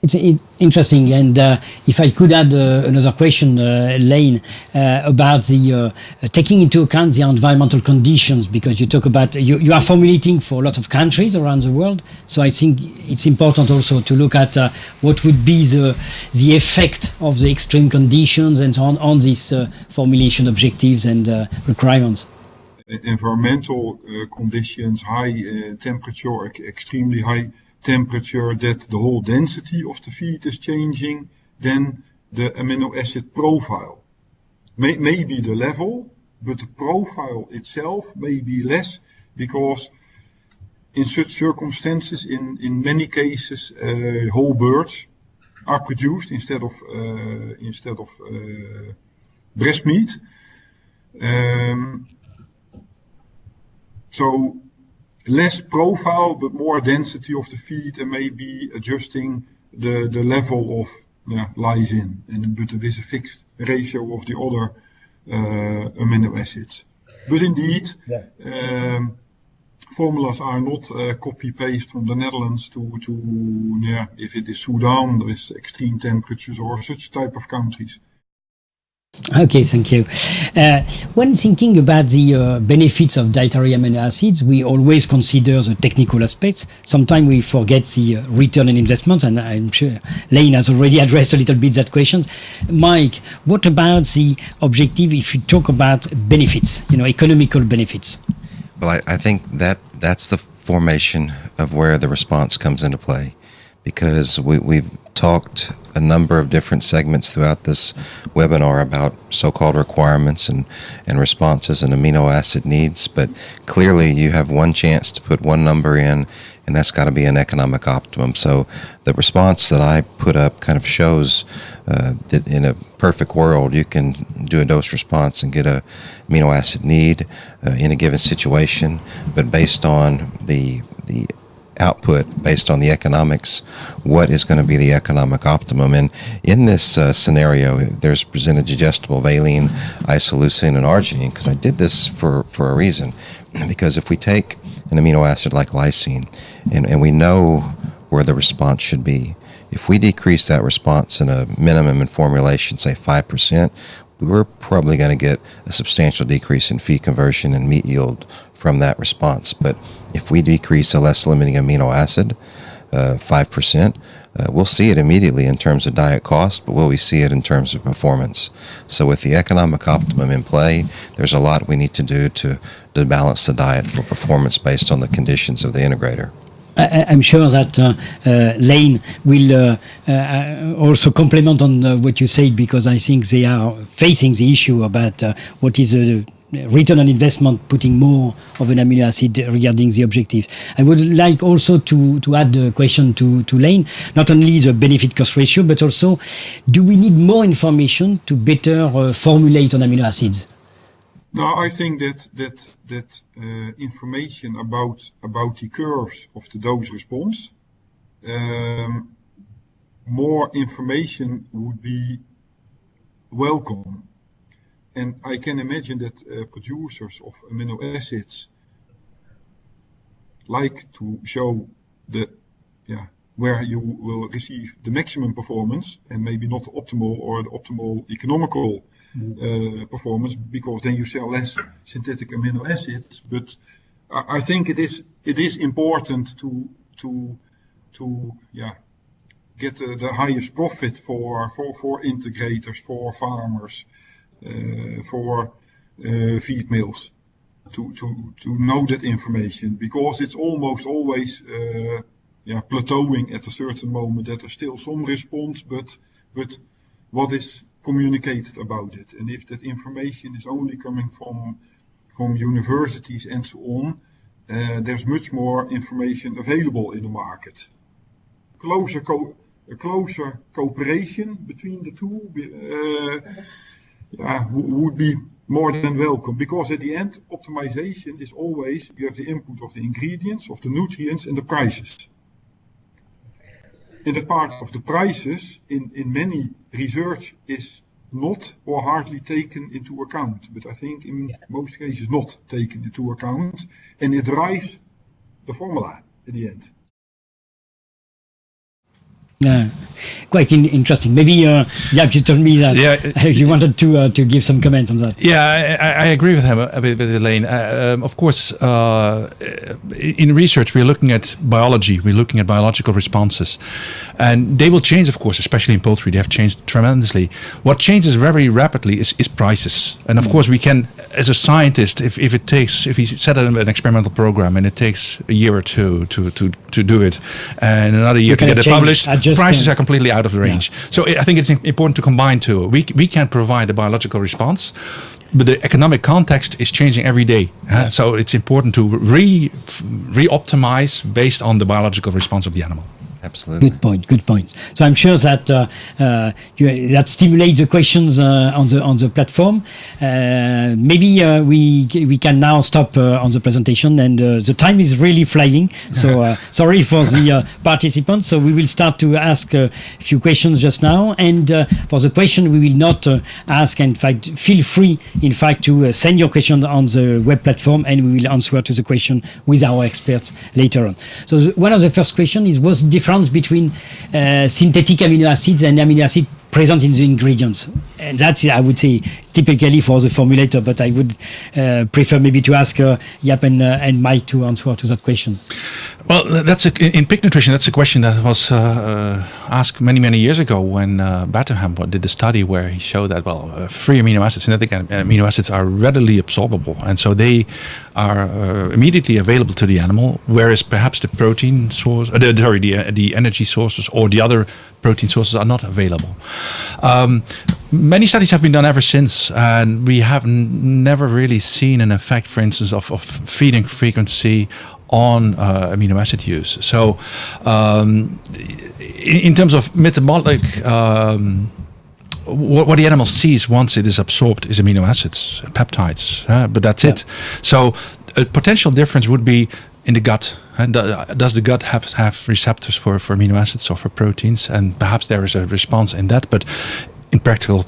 It's interesting, and if I could add another question, Lane, about the taking into account the environmental conditions, because you talk about you are formulating for a lot of countries around the world. So I think it's important also to look at what would be the effect of the extreme conditions and so on these formulation objectives and requirements. Environmental conditions, high temperature, extremely high temperature, that the whole density of the feed is changing, then the amino acid profile. Maybe the level, but the profile itself may be less, because in such circumstances, in many cases, whole birds are produced instead of breast meat. So less profile, but more density of the feed, and maybe adjusting the level of lysine, but there is a fixed ratio of the other amino acids. But indeed, formulas are not copy-paste from the Netherlands to if it is Sudan with extreme temperatures or such type of countries. Okay, thank you. When thinking about the benefits of dietary amino acids, we always consider the technical aspects. Sometimes we forget the return on investment, and I'm sure Lane has already addressed a little bit that question. Mike, what about the objective if you talk about benefits, economical benefits? Well, I think that's the formation of where the response comes into play, because we've talked a number of different segments throughout this webinar about so-called requirements and responses and amino acid needs, but clearly you have one chance to put one number in, and that's got to be an economic optimum. So the response that I put up kind of shows that in a perfect world you can do a dose response and get a amino acid need in a given situation, but based on the output, based on the economics, what is going to be the economic optimum. And in this scenario, there's presented digestible valine, isoleucine, and arginine, because I did this for a reason. Because if we take an amino acid like lysine, and we know where the response should be, if we decrease that response in a minimum in formulation, say 5%, we're probably going to get a substantial decrease in feed conversion and meat yield from that response. But if we decrease a less limiting amino acid, 5%, we'll see it immediately in terms of diet cost, but will we see it in terms of performance? So with the economic optimum in play, there's a lot we need to do to balance the diet for performance based on the conditions of the integrator. I'm sure that Lane will also complement on what you said, because I think they are facing the issue about what is the return on investment, putting more of an amino acid regarding the objectives. I would like also to add a question to Lane, not only the benefit cost ratio, but also, do we need more information to better formulate on amino acids? No, I think that information about the curves of the dose response, more information would be welcome. And I can imagine that producers of amino acids like to show where you will receive the maximum performance, and maybe not the optimal or the optimal economical performance, because then you sell less synthetic amino acids. But I think it is important to get the highest profit for integrators, for farmers, for feed mills, to know that information, because it's almost always plateauing at a certain moment, that there's still some response, but what is communicated about it, and if that information is only coming from universities and so on, there's much more information available in the market. A closer cooperation between the two would be more than welcome, because at the end, optimization is always, you have the input of the ingredients, of the nutrients, and the prices. In the part of the prices, in many research is not or hardly taken into account, but I think in most cases not taken into account, and it drives the formula at the end. quite interesting. Maybe, you told me that you wanted to give some comments on that. Yeah, I agree with him, with Elaine. Of course, in research, we're looking at biology, we're looking at biological responses. And they will change, of course, especially in poultry. They have changed tremendously. What changes very rapidly is prices. And of course, we can, as a scientist, if we set an experimental program and it takes a year or two to do it, and another year to get it published, prices are completely out of the range. Yeah. So I think it's important to combine two. We can provide a biological response, but the economic context is changing every day. Yeah. So it's important to re-optimize based on the biological response of the animal. Absolutely. Good point. So I'm sure that that stimulates the questions on the platform. Maybe we can now stop on the presentation, and the time is really flying. So sorry for the participants. So we will start to ask a few questions just now, and for the question we will not ask. In fact, feel free, in fact, to send your question on the web platform, and we will answer to the question with our experts later on. So one of the first questions is, what's the difference between synthetic amino acids and amino acid present in the ingredients? And that's, I would say, typically for the formulator, but I would prefer maybe to ask Jaap and Mike to answer to that question. Well, in pig nutrition, that's a question that was asked many years ago when Batterham did the study where he showed that, free amino acids, synthetic amino acids are readily absorbable, and so they are immediately available to the animal, whereas perhaps the protein source, the energy sources or the other protein sources are not available. Many studies have been done ever since, and we have never really seen an effect, for instance, of feeding frequency on amino acid use. So in terms of metabolic, what the animal sees once it is absorbed is amino acids, peptides, but that's it. So a potential difference would be in the gut. And does the gut have receptors for amino acids or for proteins? And perhaps there is a response in that, but in practical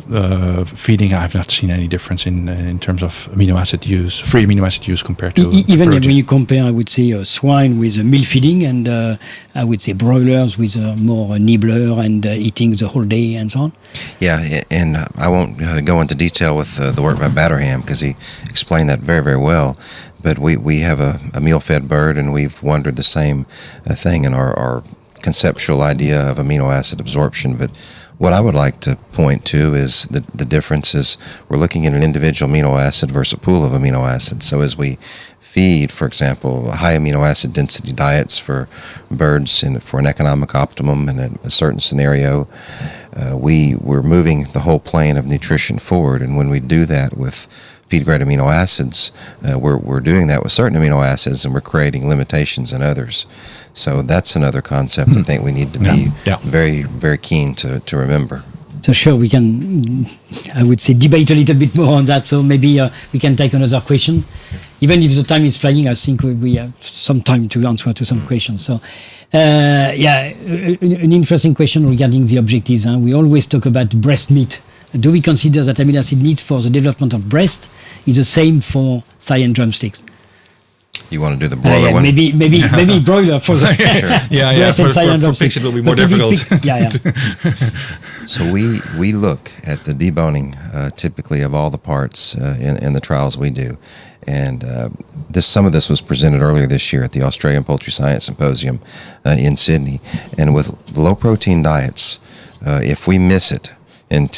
feeding, I have not seen any difference in terms of amino acid use, free amino acid use compared to even protein. when you compare, I would say, swine with meal feeding, and I would say broilers with more nibbler and eating the whole day and so on. Yeah, and I won't go into detail with the work by Batterham because he explained that very well. But we have a meal-fed bird, and we've wondered the same thing in our conceptual idea of amino acid absorption. But what I would like to point to is the difference is we're looking at an individual amino acid versus a pool of amino acids. So as we feed, for example, high amino acid density diets for birds for an economic optimum in a certain scenario, we're moving the whole plane of nutrition forward. And when we do that with feed-grade amino acids, we're doing that with certain amino acids, and we're creating limitations in others. So that's another concept I think we need to be very keen to remember. So sure, we can, I would say, debate a little bit more on that. So maybe we can take another question. Even if the time is flying, I think we have some time to answer to some questions. So an interesting question regarding the objectives. We always talk about breast meat. Do we consider that amino acid needs for the development of breast is the same for thigh and drumsticks? You want to do the broiler one? Maybe broiler for the for pigs it will be more difficult. So we look at the deboning typically of all the parts in the trials we do. And some of this was presented earlier this year at the Australian Poultry Science Symposium in Sydney. And with low protein diets, if we miss it, and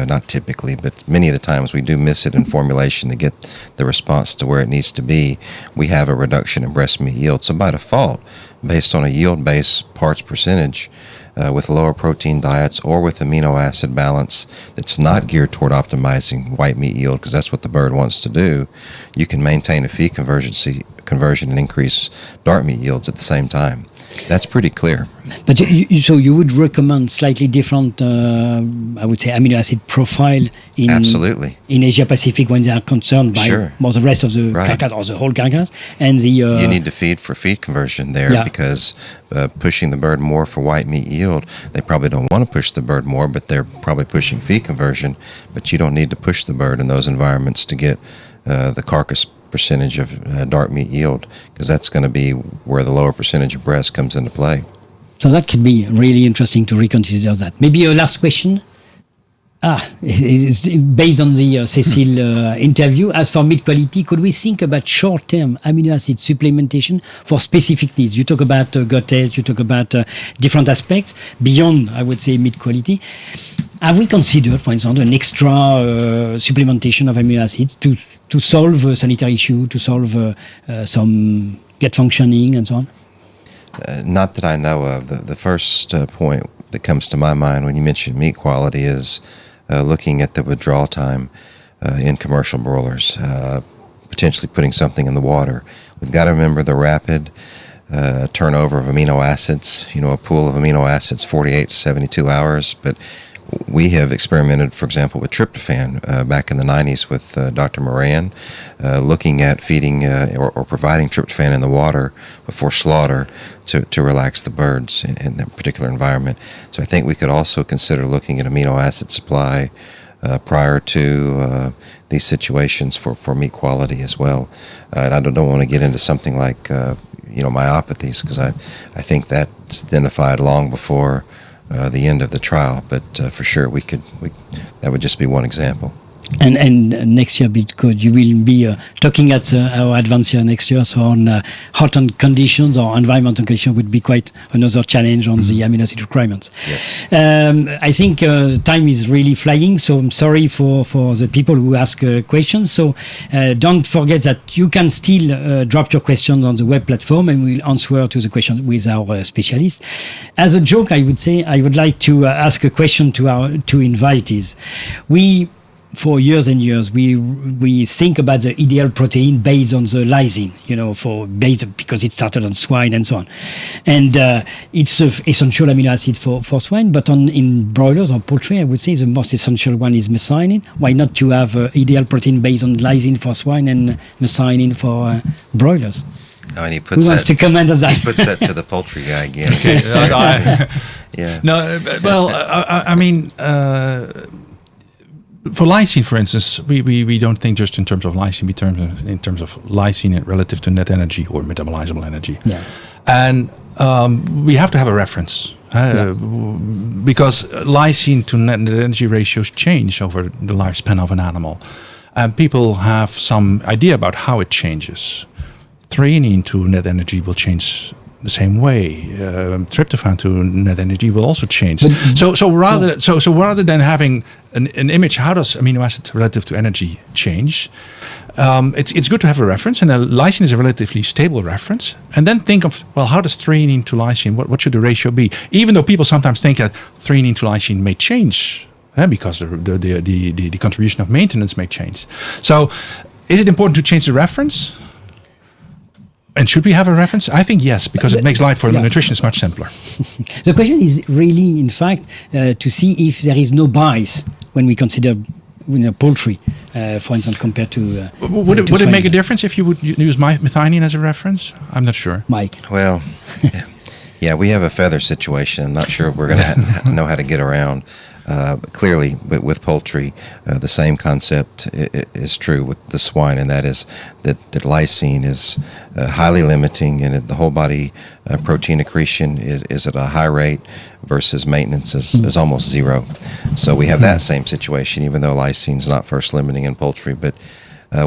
not typically, but many of the times we do miss it in formulation to get the response to where it needs to be, we have a reduction in breast meat yield. So by default, based on a yield-based parts percentage, with lower protein diets or with amino acid balance that's not geared toward optimizing white meat yield, because that's what the bird wants to do, you can maintain a feed conversion and increase dark meat yields at the same time. That's pretty clear. But so you would recommend slightly different, I would say, amino acid profile Absolutely. In Asia Pacific when they are concerned by more the rest of the carcass or the whole carcass, and you need to feed for feed conversion there because pushing the bird more for white meat yield, they probably don't want to push the bird more, but they're probably pushing feed conversion. But you don't need to push the bird in those environments to get the carcass percentage of dark meat yield, because that's going to be where the lower percentage of breast comes into play. So that could be really interesting to reconsider that. Maybe a last question. It's based on the Cécile interview. As for meat quality, could we think about short-term amino acid supplementation for specific needs? You talk about gut health, you talk about different aspects beyond, I would say, meat quality. Have we considered, for instance, an extra supplementation of amino acids to solve a sanitary issue, to solve some gut functioning and so on? Not that I know of. The first point that comes to my mind when you mention meat quality is looking at the withdrawal time in commercial broilers, potentially putting something in the water. We've got to remember the rapid turnover of amino acids, a pool of amino acids, 48 to 72 hours. But we have experimented, for example, with tryptophan back in the 90s with Dr. Moran, looking at feeding or providing tryptophan in the water before slaughter to relax the birds in that particular environment. So I think we could also consider looking at amino acid supply prior to these situations for meat quality as well. And I don't want to get into something like myopathies, because I think that's identified long before the end of the trial, but for sure that would just be one example. And next year, because you will be talking at our Advancia next year, so on hot conditions or environmental conditions would be quite another challenge on the amino acid requirements. Yes. I think time is really flying, so I'm sorry for the people who ask questions. So don't forget that you can still drop your questions on the web platform, and we'll answer to the question with our specialists. As a joke, I would say I would like to ask a question to our two invitees. For years and years, we think about the ideal protein based on the lysine, because it started on swine and so on, and it's an essential amino acid for swine. But in broilers or poultry, I would say the most essential one is methionine. Why not to have ideal protein based on lysine for swine and methionine for broilers? Oh, and he puts Who wants to comment on that? He puts that to the poultry guy again. Yeah. No, well, I mean. For lysine, for instance, we don't think just in terms of lysine, we think in terms of lysine relative to net energy or metabolizable energy. Yeah. And we have to have a reference because lysine to net energy ratios change over the lifespan of an animal. And people have some idea about how it changes. Threonine to net energy will change the same way. Tryptophan to net energy will also change. So rather than having an image, how does amino acid relative to energy change? It's good to have a reference, and a lysine is a relatively stable reference. And then think of, well, how does threonine to lysine? What should the ratio be? Even though people sometimes think that threonine to lysine may change because the contribution of maintenance may change. So, is it important to change the reference? And should we have a reference? I think yes, because it makes life for the nutritionists much simpler. The question is really, in fact, to see if there is no bias when we consider poultry, for instance, compared to. Would it make a difference if you would use methionine as a reference? I'm not sure. Mike. Well, yeah, we have a feather situation. I'm not sure we're going to know how to get around. Clearly, but with poultry, the same concept is true with the swine, and that is that lysine is highly limiting, and the whole body protein accretion is at a high rate versus maintenance is almost zero. So we have that same situation, even though lysine is not first limiting in poultry, but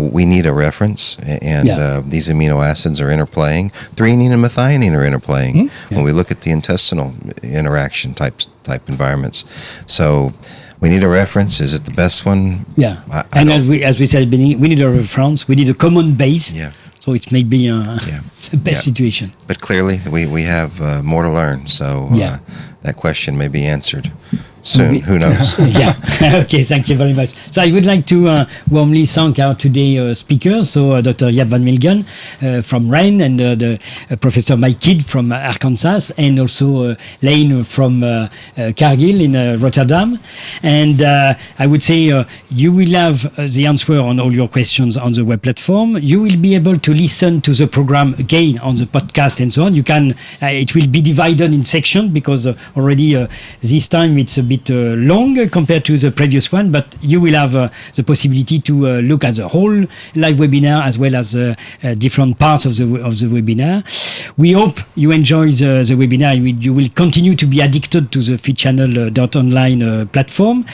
we need a reference, and these amino acids are interplaying. Threonine and methionine are interplaying when we look at the intestinal interaction type environments. So we need a reference. Is it the best one? Yeah, as we said at the beginning, we need a reference. We need a common base. Yeah. So it may be the best situation. But clearly, we have more to learn. So that question may be answered soon. Who knows? Okay, thank you very much. So I would like to warmly thank our today speakers, so Dr. Jaap van Milgen from Rennes, and Professor Mike Kidd from Arkansas, and also Lane from Cargill in Rotterdam. And I would say you will have the answer on all your questions on the web platform. You will be able to listen to the program again on the podcast and so on. You can. It will be divided in sections because already this time it's a bit long compared to the previous one, but you will have the possibility to look at the whole live webinar as well as different parts of the webinar. We hope you enjoy the webinar. You will continue to be addicted to the FeedChannel.online platform.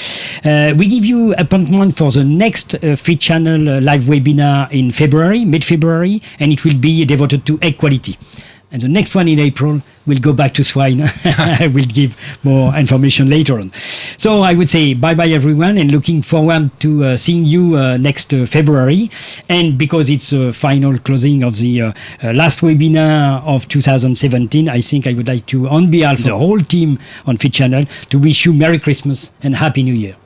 We give you appointment for the next FeedChannel live webinar in February, mid-February, and it will be devoted to egg quality. And the next one in April, we'll go back to swine. I will give more information later on. So I would say bye-bye everyone, and looking forward to seeing you next February. And because it's a final closing of the last webinar of 2017, I think I would like to, on behalf of the whole team on FeedChannel, to wish you Merry Christmas and Happy New Year.